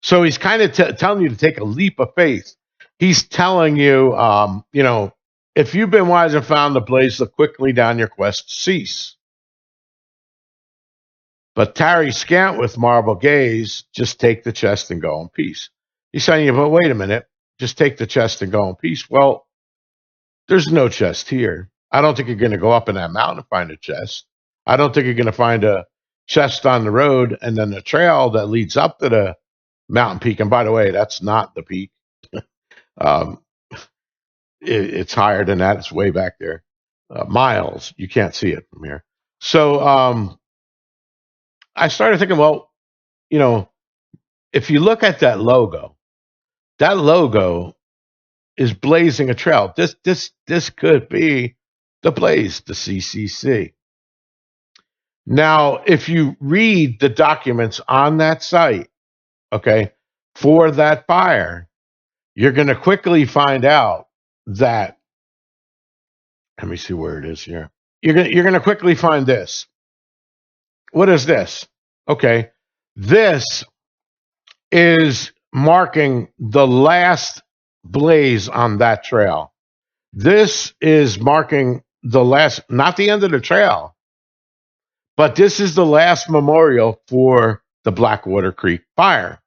So he's kind of telling you to take a leap of faith. He's telling you, if you've been wise and found the blaze, look quickly down your quest cease. But tarry scant with marble gaze, just take the chest and go in peace. He's saying, but wait a minute, just take the chest and go in peace. Well, there's no chest here. I don't think you're going to go up in that mountain to find a chest. I don't think you're going to find a chest on the road, and then the trail that leads up to the mountain peak. And by the way, that's not the peak. It's higher than that. It's way back there. Miles. You can't see it from here. So I started thinking, well, if you look at that logo is blazing a trail. This could be the blaze, the CCC. Now, if you read the documents on that site, okay, for that fire, you're going to quickly find out that, let me see where it is here. You're going to quickly find this. What is this? Okay, this is marking the last blaze on that trail. This is marking the last, not the end of the trail, but this is the last memorial for the Blackwater Creek fire.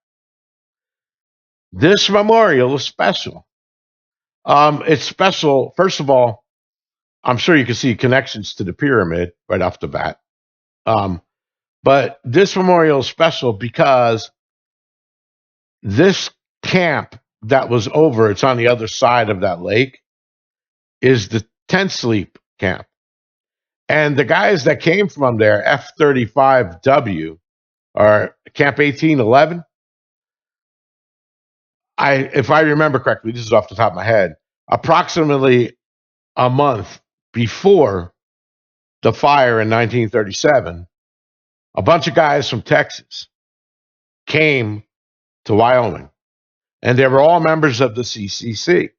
This memorial is special. It's special, first of all, I'm sure you can see connections to the pyramid right off the bat. But this memorial is special because this camp that was over, it's on the other side of that lake, is the tent sleep camp. And the guys that came from there, F-35W, or Camp 1811, if I remember correctly, this is off the top of my head, approximately a month before the fire in 1937, a bunch of guys from Texas came to Wyoming, and they were all members of the CCC.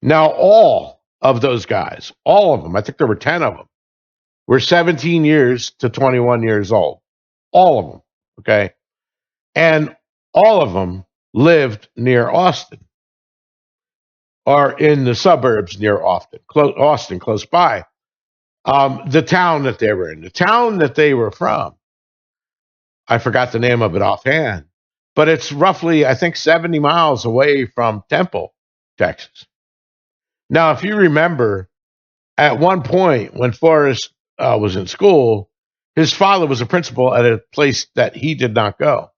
Now, all of those guys, all of them, I think there were 10 of them, were 17 years to 21 years old. All of them, okay? And all of them lived near Austin or in the suburbs near Austin, close by. The town that they were in, the town that they were from, I forgot the name of it offhand, but it's roughly, I think, 70 miles away from Temple, Texas. Now, if you remember, at one point when Forrest was in school, his father was a principal at a place that he did not go.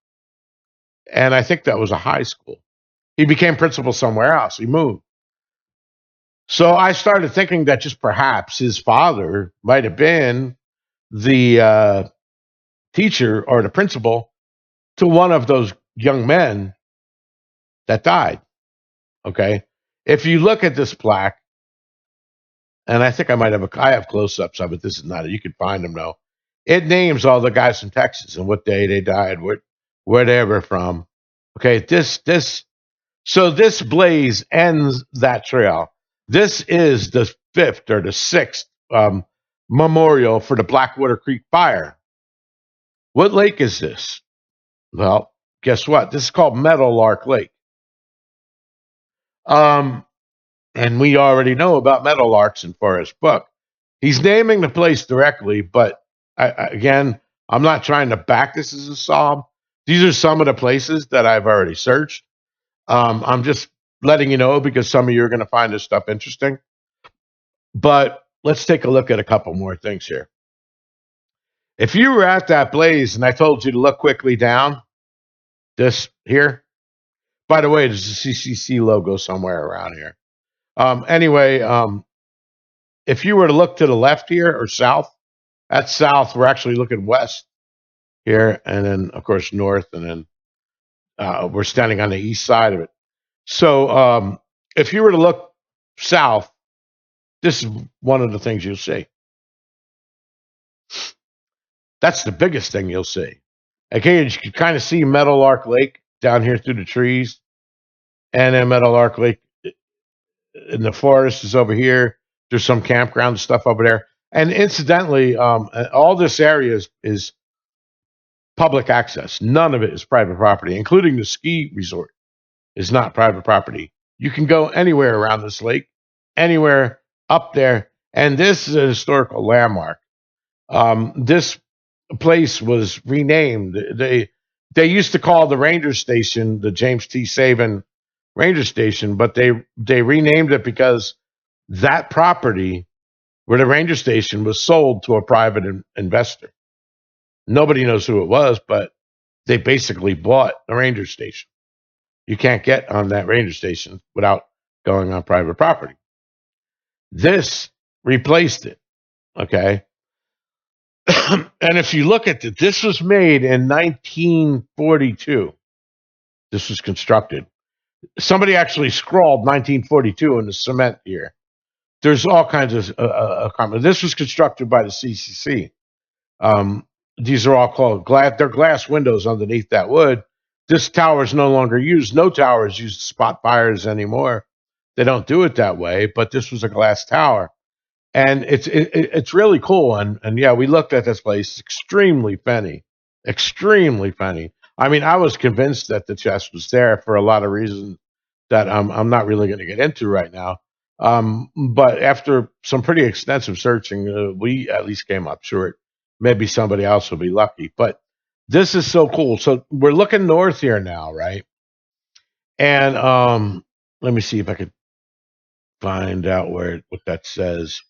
And I think that was a high school. He became principal somewhere else. He moved. So I started thinking that just perhaps his father might have been the teacher or the principal to one of those young men that died. Okay. If you look at this plaque, and I think I have close-ups of it. This is not it. You can find them though. It names all the guys from Texas and what day they died, where they were from. Okay. So this blaze ends that trail. This is the fifth or the sixth memorial for the Blackwater Creek fire. What lake is this? Well, guess what? This is called Meadowlark Lake. And we already know about meadowlarks in Forrest's book. He's naming the place directly, but again, I'm not trying to back this as a psalm. These are some of the places that I've already searched. I'm just letting you know because some of you are going to find this stuff interesting. But let's take a look at a couple more things here. If you were at that blaze and I told you to look quickly down, this here, by the way, there's a CCC logo somewhere around here. Anyway, if you were to look to the left here or south, that's south. We're actually looking west here, and then of course north, and then we're standing on the east side of it. So if you were to look south, this is one of the things you'll see. That's the biggest thing you'll see. Okay, you can kind of see Meadowlark Lake down here through the trees, and then Meadowlark Lake in the forest is over here. There's some campground stuff over there. And incidentally, all this area is public access. None of it is private property, including the ski resort is not private property. You can go anywhere around this lake, anywhere up there. And this is a historical landmark. This place was renamed. They used to call the ranger station the James T. Saban Ranger Station, but they renamed it because that property where the ranger station was sold to a private investor. Nobody knows who it was, but they basically bought the ranger station. You can't get on that ranger station without going on private property. This replaced it, okay? And if you look at it, this was made in 1942. This was constructed. Somebody actually scrawled 1942 in the cement here. There's all kinds of comments. This was constructed by the CCC. These are all called glass. They're glass windows underneath that wood. This tower is no longer used. No tower is used to spot fires anymore. They don't do it that way. But this was a glass tower, and it's really cool. And yeah, we looked at this place. Extremely funny, extremely funny. I mean, I was convinced that the chest was there for a lot of reasons that I'm not really going to get into right now. But after some pretty extensive searching, we at least came up short. Maybe somebody else will be lucky. But this is so cool. So we're looking north here now, right? And let me see if I could find out what that says.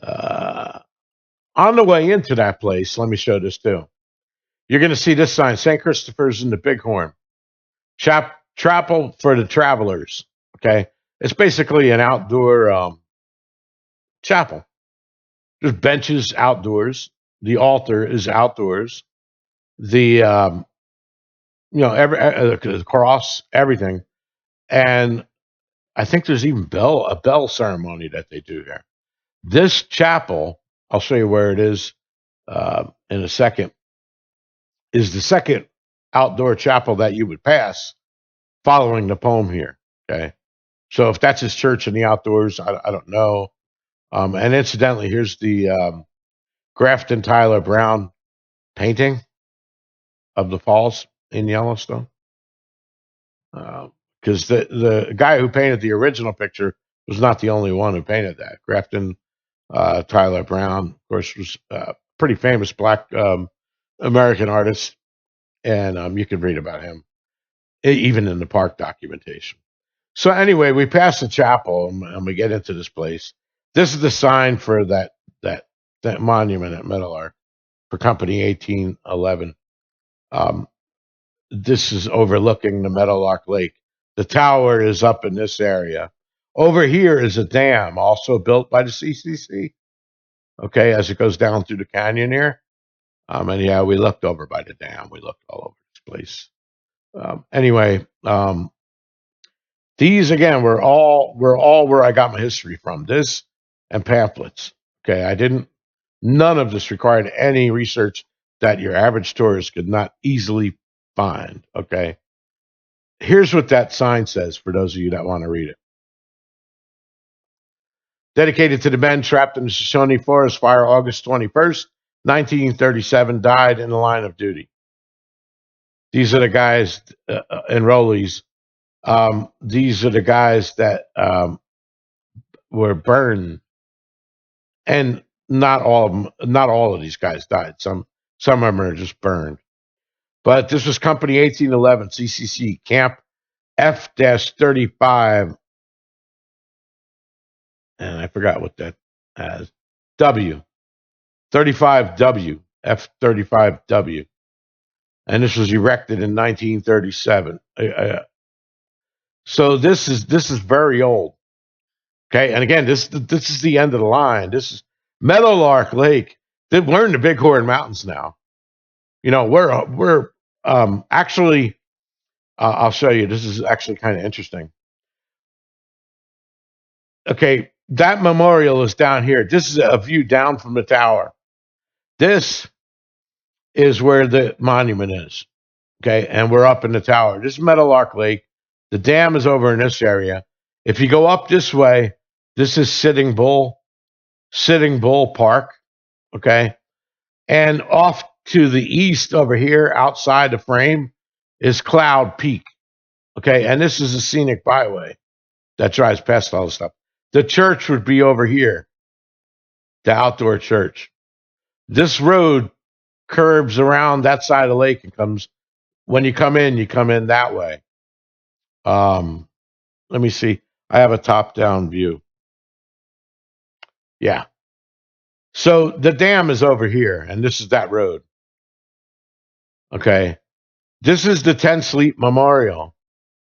Uh, on the way into that place, let me show this too. You're going to see this sign: St. Christopher's in the Bighorn. Chapel for the travelers. Okay, it's basically an outdoor chapel. There's benches outdoors. The altar is outdoors. The the cross, everything, and I think there's even a bell ceremony that they do here. This chapel, I'll show you where it is in a second, is the second outdoor chapel that you would pass following the poem here. Okay, so if that's his church in the outdoors, I don't know. And incidentally, here's the Grafton Tyler Brown painting of the falls in Yellowstone. Because the guy who painted the original picture was not the only one who painted that. Grafton Tyler Brown, of course, was a pretty famous Black American artist, and you can read about him even in the park documentation. So anyway, we pass the chapel and we get into this place. This is the sign for that monument at Meadowlark for Company 1811. This is overlooking the Meadowlark Lake. The tower is up in this area. Over here is a dam, also built by the CCC. Okay, as it goes down through the canyon here. And yeah, we looked over by the dam. We looked all over this place. Anyway, these again were all where I got my history from. This and pamphlets. Okay, none of this required any research that your average tourist could not easily find. Okay. Here's what that sign says for those of you that want to read it. Dedicated to the men trapped in the Shoshone Forest Fire, August 21st, 1937, died in the line of duty. These are the guys, enrollees. These are the guys that were burned, and not all of these guys died. Some of them are just burned. But this was Company 1811, CCC, Camp F-35, and I forgot what that has. W, 35W, F-35W. And this was erected in 1937. So this is very old. Okay, and again, this is the end of the line. This is Meadowlark Lake. We're in the Bighorn Mountains now. You know, we're actually. I'll show you. This is actually kind of interesting. Okay, that memorial is down here. This is a view down from the tower. This is where the monument is. Okay, and we're up in the tower. This is Meadowlark Lake. The dam is over in this area. If you go up this way, this is Sitting Bull Park. Okay, and off to the east over here, outside the frame, is Cloud Peak. Okay, and this is a scenic byway that drives past all this stuff. The church would be over here, the outdoor church. This road curves around that side of the lake and comes. When you come in that way. Let me see. I have a top-down view. Yeah. So the dam is over here, and this is that road. Okay. This is the 10 Sleep Memorial.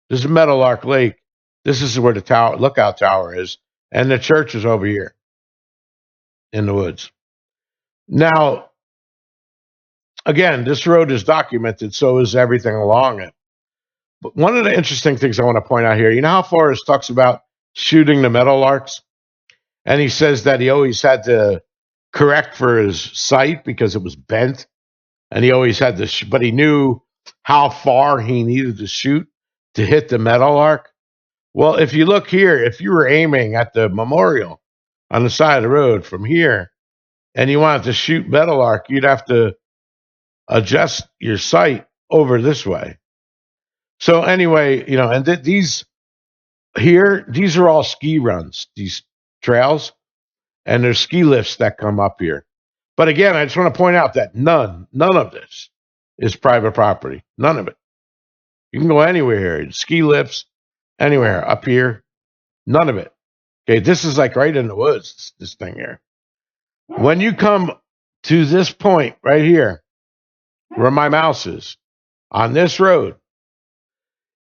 This is Meadowlark Lake. This is where the lookout tower is, and the church is over here in the woods. Now, again, this road is documented, so is everything along it. But one of the interesting things I want to point out here, you know how Forrest talks about shooting the meadowlarks? And he says that he always had to correct for his sight because it was bent, and he always had this, but he knew how far he needed to shoot to hit the Meadowlark. Well, if you look here, if you were aiming at the memorial on the side of the road from here, and you wanted to shoot Meadowlark, you'd have to adjust your sight over this way. So anyway, and these here, these are all ski runs, these trails, and there's ski lifts that come up here. But again, I just want to point out that none of this is private property. None of it. You can go anywhere here. Ski lifts, anywhere up here. None of it. Okay, this is like right in the woods, this thing here. When you come to this point right here, where my mouse is, on this road,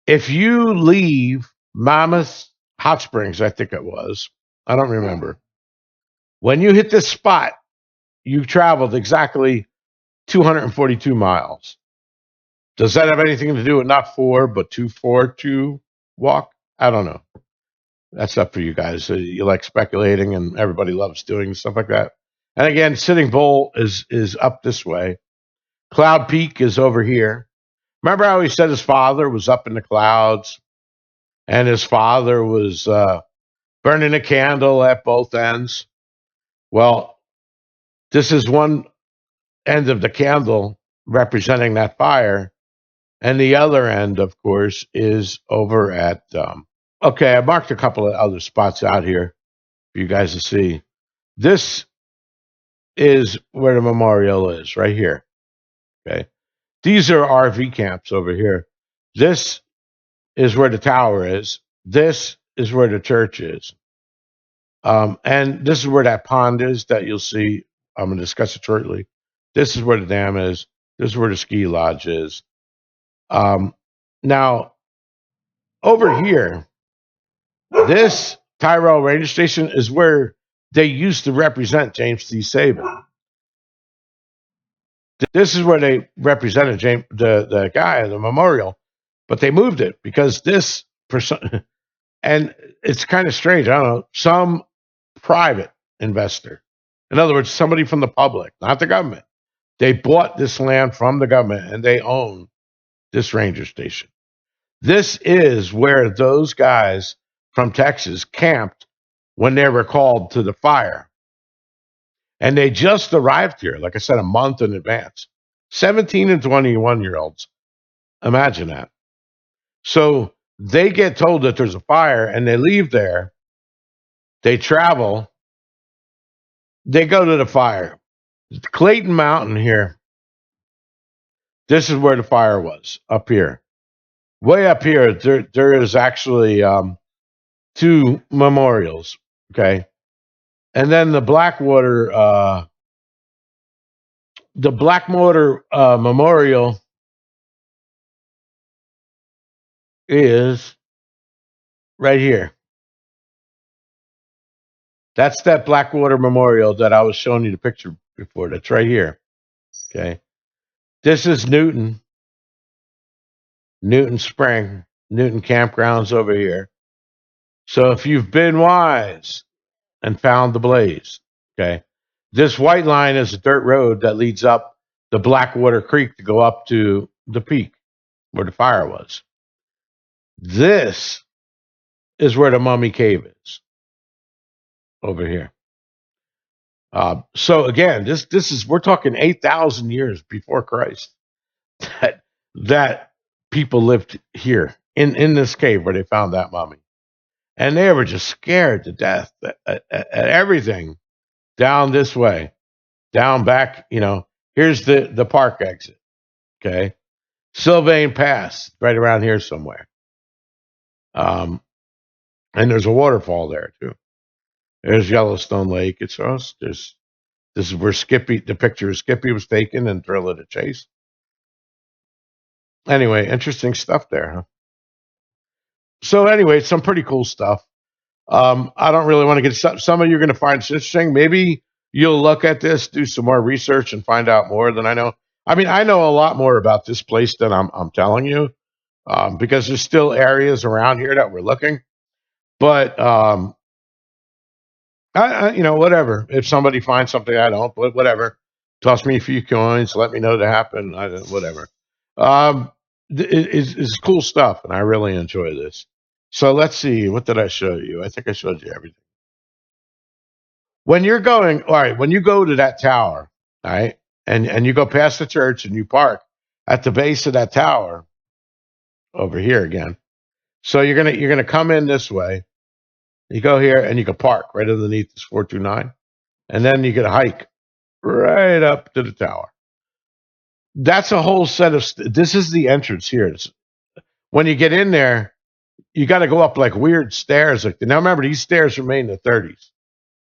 if you leave Mammoth Hot Springs, I think it was, I don't remember. When you hit this spot, you've traveled exactly 242 miles. Does that have anything to do with not 4, but 242 walk? I don't know. That's up for you guys. You like speculating, and everybody loves doing stuff like that. And again, Sitting Bull is up this way. Cloud Peak is over here. Remember how he said his father was up in the clouds, and his father was burning a candle at both ends? Well, this is one end of the candle representing that fire, and the other end, of course, is over at okay, I marked a couple of other spots out here for you guys to see. This is where the memorial is, right here. Okay. These are RV camps over here. This is where the tower is. This is where the church is. And this is where that pond is that you'll see. I'm going to discuss it shortly. This is where the dam is. This is where the ski lodge is. Now, over here, this Tyrell Ranger Station is where they used to represent James T. Sabin. This is where they represented James, the guy, the memorial, but they moved it because this person, and it's kind of strange. I don't know, some private investor, in other words, somebody from the public, not the government. They bought this land from the government and they own this ranger station. This is where those guys from Texas camped when they were called to the fire. And they just arrived here, like I said, a month in advance. 17 and 21-year-olds. Imagine that. So they get told that there's a fire and they leave there. They travel. They go to the fire. Clayton Mountain here. This is where the fire was, up here. Way up here, there is actually 2 memorials. Okay. And then the Blackwater Memorial is right here. That's that Blackwater Memorial that I was showing you the picture before. That's right here. Okay. This is Newton Spring, Newton Campgrounds over here. So if you've been wise and found the blaze, okay, this white line is a dirt road that leads up the Blackwater Creek to go up to the peak where the fire was. This is where the Mummy Cave is, over here. So again, this is, we're talking 8,000 years before Christ that people lived here in this cave where they found that mummy, and they were just scared to death at everything down this way, down back. Here's the park exit. Okay, Sylvain Pass right around here somewhere. And there's a waterfall there too. There's Yellowstone Lake. It's us. This is where the picture of Skippy was taken and Thrill of the Chase. Anyway, interesting stuff there, huh? So anyway, some pretty cool stuff. I don't really want to get some of you are going to find this interesting. Maybe you'll look at this, do some more research, and find out more than I know. I mean, I know a lot more about this place than I'm telling you, because there's still areas around here that we're looking. But Whatever. If somebody finds something I don't, but whatever. Toss me a few coins. Let me know that happened. Whatever. Um, it's cool stuff, and I really enjoy this. So let's see. What did I show you? I think I showed you everything. When you're going, all right, when you go to that tower, all right, and you go past the church and you park at the base of that tower over here again. So you're gonna come in this way. You go here and you can park right underneath this 429, and then you get a hike right up to the tower. That's a whole set of. This is the entrance here. When you get in there, you got to go up like weird stairs. Like now, remember these stairs were made in the 30s.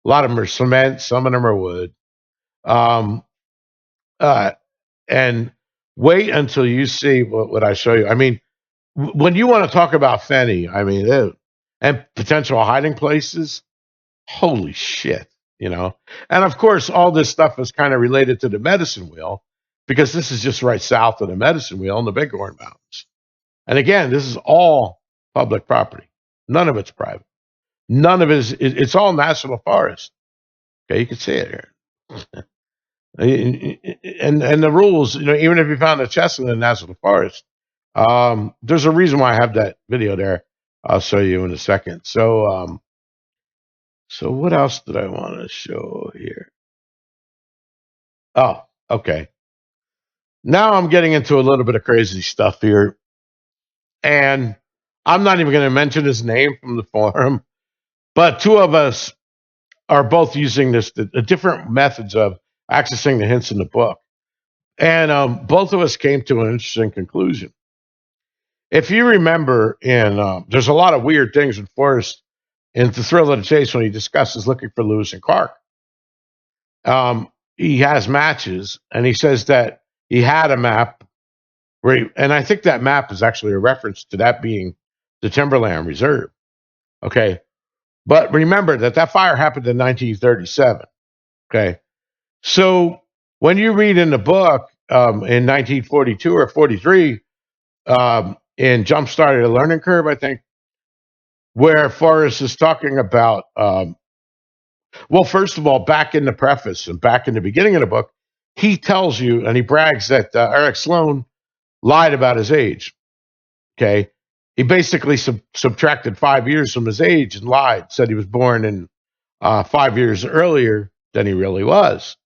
A lot of them are cement. Some of them are wood. Um, uh, and wait until you see what I show you. I mean, when you want to talk about Fenny, I mean, and potential hiding places, holy shit, you know. And of course, all this stuff is kind of related to the medicine wheel because this is just right south of the medicine wheel in the Bighorn Mountains. And again, this is all public property. None of it's private. None of it is. It's all national forest. Okay, you can see it here. And the rules, even if you found a chest in the national forest, there's a reason why I have that video there. I'll show you in a second. So what else did I want to show here? Oh, okay. Now I'm getting into a little bit of crazy stuff here, and I'm not even going to mention his name from the forum, but two of us are both using different methods of accessing the hints in the book. And both of us came to an interesting conclusion. If you remember, there's a lot of weird things in Forrest in The Thrill of the Chase when he discusses looking for Lewis and Clark. He has matches, and he says that he had a map, and I think that map is actually a reference to that being the Timberland Reserve. Okay. But remember that fire happened in 1937. Okay. So when you read in the book in 1942 or 43, in Jump Started a Learning Curve, I think, where Forrest is talking about, well, first of all, back in the preface and back in the beginning of the book, he tells you and he brags that Eric Sloan lied about his age. Okay. He basically subtracted 5 years from his age and lied, said he was born in 5 years earlier than he really was.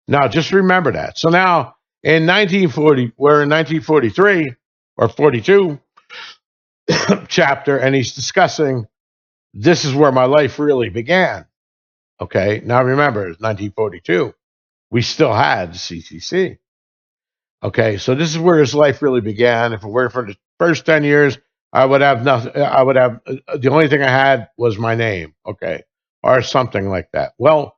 Now, just remember that. So now in 1940, we're in 1943 or 42 chapter, and he's discussing this is where my life really began. Okay. Now remember, it's 1942. We still had the CCC. Okay. So this is where his life really began. If it were for the first 10 years, I would have nothing. I would have the only thing I had was my name. Okay. Or something like that. Well,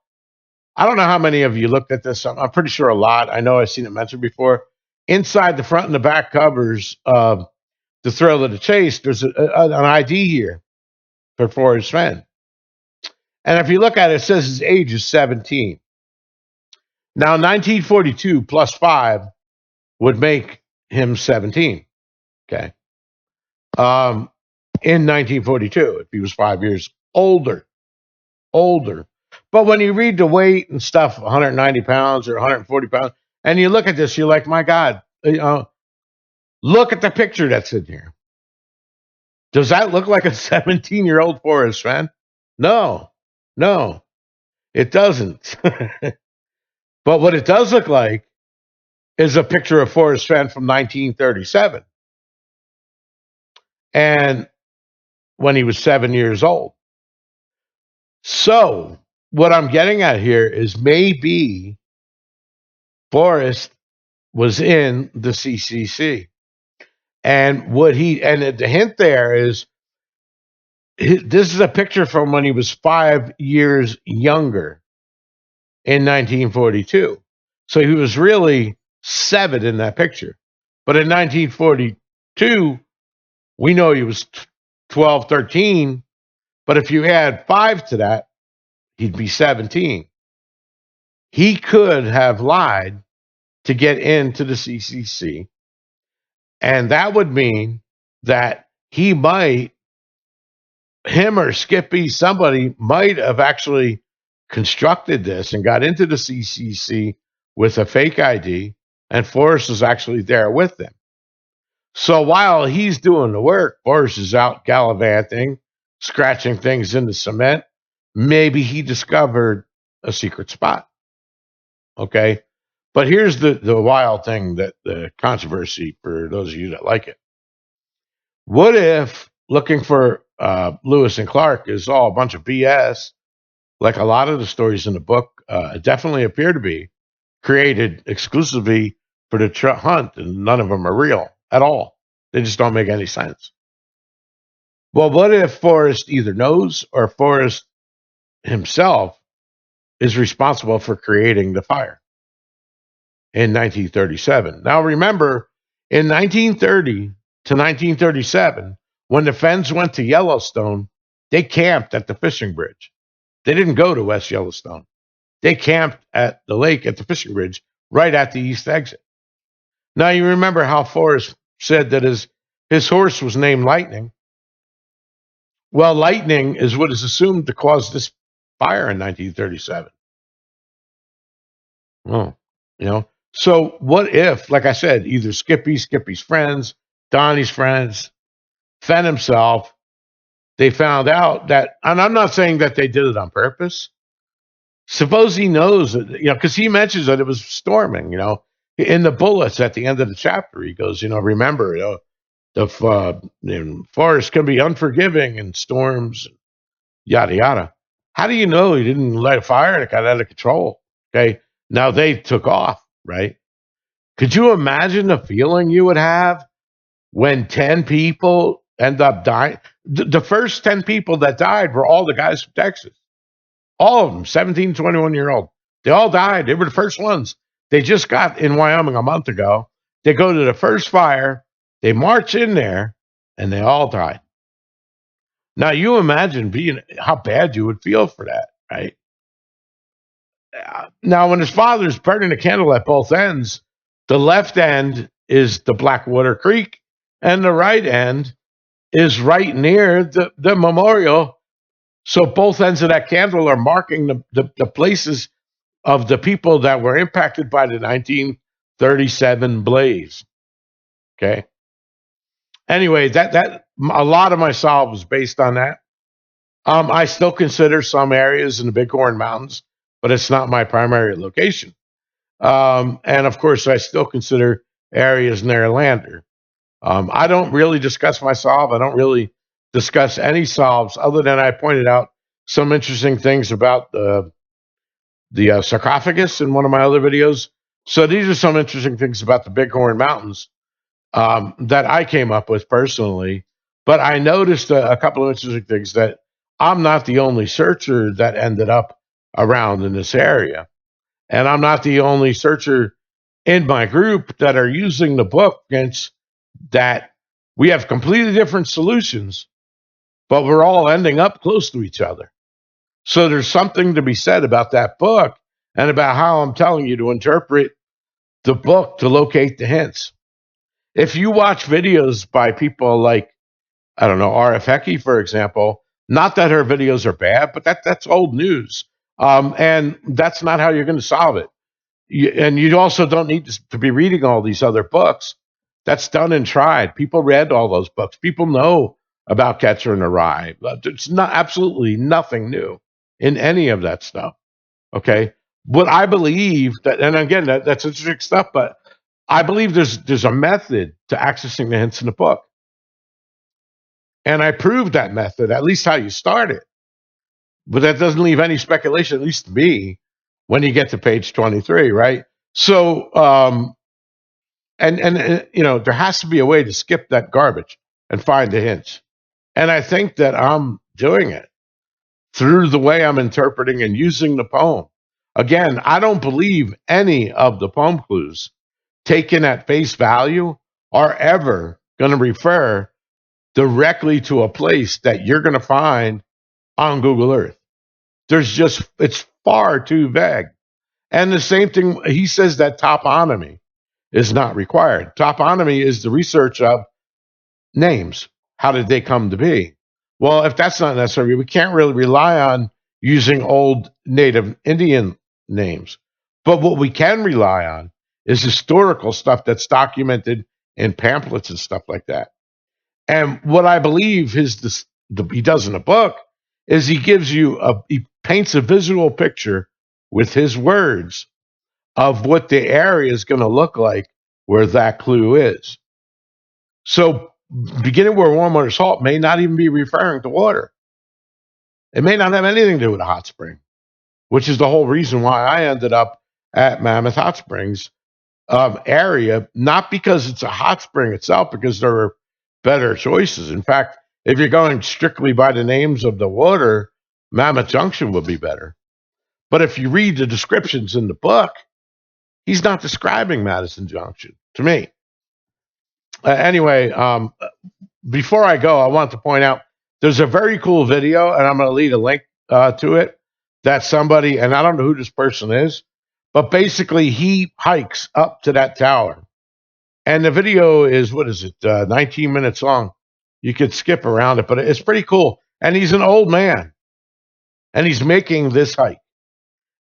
I don't know how many of you looked at this. I'm pretty sure a lot. I know I've seen it mentioned before. Inside the front and the back covers of The Thrill of the Chase, there's an ID here for Forrest Fenn. And if you look at it, it says his age is 17. Now, 1942 plus 5 would make him 17. Okay. In 1942, if he was 5 years older. But when you read the weight and stuff, 190 pounds or 140 pounds, and you look at this, you're like, my God, look at the picture that's in here. Does that look like a 17-year-old Forrest Fenn? No, it doesn't. But what it does look like is a picture of Forrest Fenn from 1937. And when he was 7 years old. So what I'm getting at here is maybe Forrest was in the CCC. And the hint there is this is a picture from when he was 5 years younger in 1942. So he was really 7 in that picture. But in 1942, we know he was 12, 13. But if you add 5 to that, he'd be 17. He could have lied to get into the CCC. And that would mean that he might him or Skippy, somebody might have actually constructed this and got into the CCC with a fake ID, and Forrest is actually there with them. So while he's doing the work, Forrest is out gallivanting, scratching things in the cement. Maybe he discovered a secret spot. Okay. But here's the wild thing, that the controversy for those of you that like it. What if looking for Lewis and Clark is all a bunch of BS, like a lot of the stories in the book definitely appear to be created exclusively for the hunt, and none of them are real at all. They just don't make any sense. Well, what if Forrest either knows, or Forrest himself is responsible for creating the fire in 1937? Now, remember, in 1930 to 1937, when the Fenns went to Yellowstone, they camped at the fishing bridge. They didn't go to West Yellowstone. They camped at the lake at the fishing bridge, right at the east exit. Now, you remember how Forrest said that his horse was named Lightning. Well, lightning is what is assumed to cause this fire in 1937. Oh, So what if, like I said, either Skippy's friends, Donnie's friends, Fenn himself, they found out that, and I'm not saying that they did it on purpose. Suppose he knows that, because he mentions that it was storming, in the bullets at the end of the chapter. He goes, remember, the forest can be unforgiving in storms, yada, yada. How do you know he didn't light a fire and it got out of control? Okay. Now they took off, right? Could you imagine the feeling you would have when 10 people end up dying? The first 10 people that died were all the guys from Texas. All of them, 17, 21-year-old. They all died. They were the first ones. They just got in Wyoming a month ago. They go to the first fire. They march in there, and they all died. Now, you imagine how bad you would feel for that, right? Now, when his father's burning a candle at both ends, the left end is the Blackwater Creek, and the right end is right near the memorial. So both ends of that candle are marking the places of the people that were impacted by the 1937 blaze. Okay. Anyway, that a lot of my solve was based on that. I still consider some areas in the Bighorn Mountains, but it's not my primary location. And of course, I still consider areas near Lander. I don't really discuss my solve. I don't really discuss any solves other than I pointed out some interesting things about the sarcophagus in one of my other videos. So these are some interesting things about the Bighorn Mountains that I came up with personally. But I noticed a couple of interesting things, that I'm not the only searcher that ended up around in this area. And I'm not the only searcher in my group that are using the book against that. We have completely different solutions, but we're all ending up close to each other. So there's something to be said about that book, and about how I'm telling you to interpret the book to locate the hints. If you watch videos by people like, I don't know, R.F. Hecky, for example, not that her videos are bad, but that's old news. And that's not how you're going to solve it. And you also don't need to be reading all these other books. That's done and tried. People read all those books. People know about Catcher in the Rye. It's not absolutely nothing new in any of that stuff. Okay. What I believe that, and again, that's interesting stuff, but I believe there's a method to accessing the hints in the book. And I proved that method, at least how you start it. But that doesn't leave any speculation, at least to me, when you get to page 23, right? So, and there has to be a way to skip that garbage and find the hints. And I think that I'm doing it through the way I'm interpreting and using the poem. Again, I don't believe any of the poem clues taken at face value are ever going to refer directly to a place that you're going to find on Google Earth. It's far too vague. And the same thing, he says that toponymy is not required. Toponymy is the research of names. How did they come to be? Well, if that's not necessary, we can't really rely on using old native Indian names. But what we can rely on is historical stuff that's documented in pamphlets and stuff like that. And what I believe he does in the book is he paints a visual picture with his words of what the area is going to look like where that clue is. So beginning where warm water salt may not even be referring to water. It may not have anything to do with a hot spring, which is the whole reason why I ended up at Mammoth Hot Springs area, not because it's a hot spring itself, because there are better choices. In fact, if you're going strictly by the names of the water, Mammoth Junction would be better. But if you read the descriptions in the book, he's not describing Madison Junction to me. Anyway, before I go, I want to point out there's a very cool video, and I'm going to leave a link to it. That somebody, and I don't know who this person is, but basically he hikes up to that tower. And the video is, 19 minutes long. You could skip around it, but it's pretty cool. And he's an old man, and he's making this hike.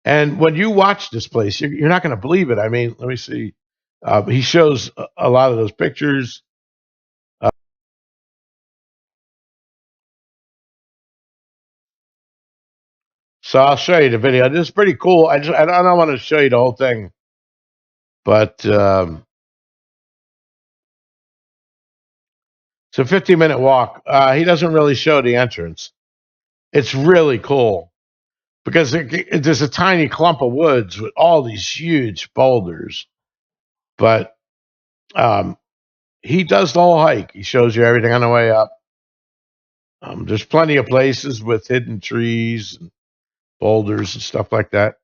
And when you watch this place, you're not going to believe it. I mean, let me see. He shows a lot of those pictures. So I'll show you the video. This is pretty cool. I don't want to show you the whole thing, but it's a 15-minute walk. He doesn't really show the entrance. It's really cool because there's a tiny clump of woods with all these huge boulders. But he does the whole hike. He shows you everything on the way up. There's plenty of places with hidden trees and boulders and stuff like that.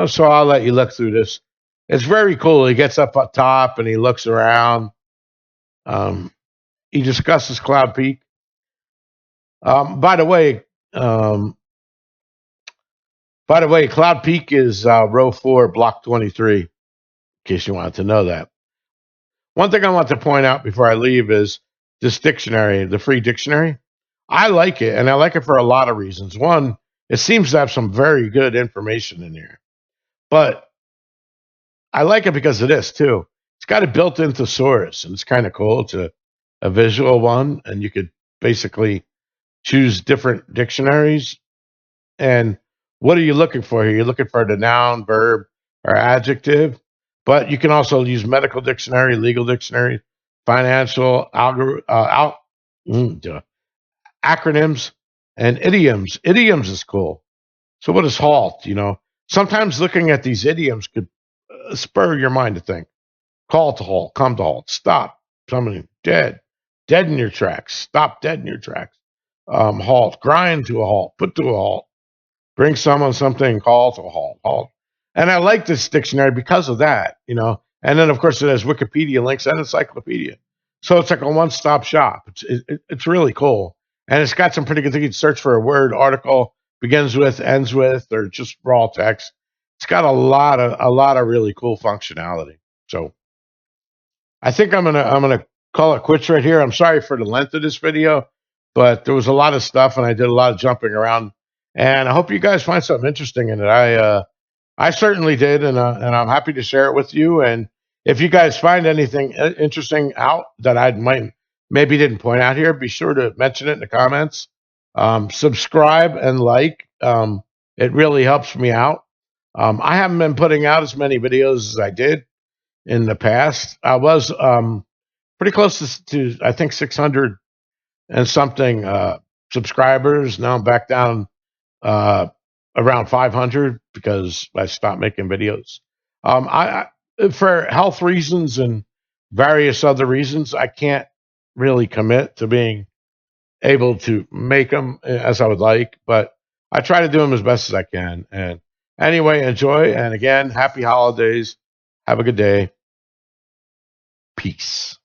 So I'll let you look through this. It's very cool. He gets up top and he looks around. He discusses Cloud Peak. By the way, Cloud Peak is row 4, block 23, in case you wanted to know that. One thing I want to point out before I leave is this dictionary, the free dictionary. I like it, and I like it for a lot of reasons. One, it seems to have some very good information in here. But I like it because of this, too. It's got a built-in thesaurus, and it's kind of cool. It's a visual one, and you could basically choose different dictionaries. And what are you looking for here? You're looking for the noun, verb, or adjective. But you can also use medical dictionary, legal dictionary, financial, acronyms, and idioms. Idioms is cool. So what is halt? Sometimes looking at these idioms could spur your mind to think. Call to halt, come to halt, stop, somebody dead in your tracks, stop dead in your tracks, halt, grind to a halt, put to a halt, bring someone something, call to a halt. And I like this dictionary because of that, And then, of course, it has Wikipedia links and encyclopedia. So it's like a one-stop shop. It's really cool. And it's got some pretty good things. You can search for a word, article, begins with, ends with, or just raw text. It's got a lot of really cool functionality. So I think I'm gonna call it quits right here. I'm sorry for the length of this video, but there was a lot of stuff and I did a lot of jumping around. And I hope you guys find something interesting in it. I certainly did, and I'm happy to share it with you. And if you guys find anything interesting out that I maybe didn't point out here, be sure to mention it in the comments. Subscribe and like. It really helps me out. I haven't been putting out as many videos as I did in the past. I was pretty close to I think 600 and something subscribers. Now I'm back down around 500 because I stopped making videos. I for health reasons and various other reasons, I can't really commit to being able to make them as I would like, but I try to do them as best as I can. And anyway, enjoy. And again, happy holidays. Have a good day. Peace.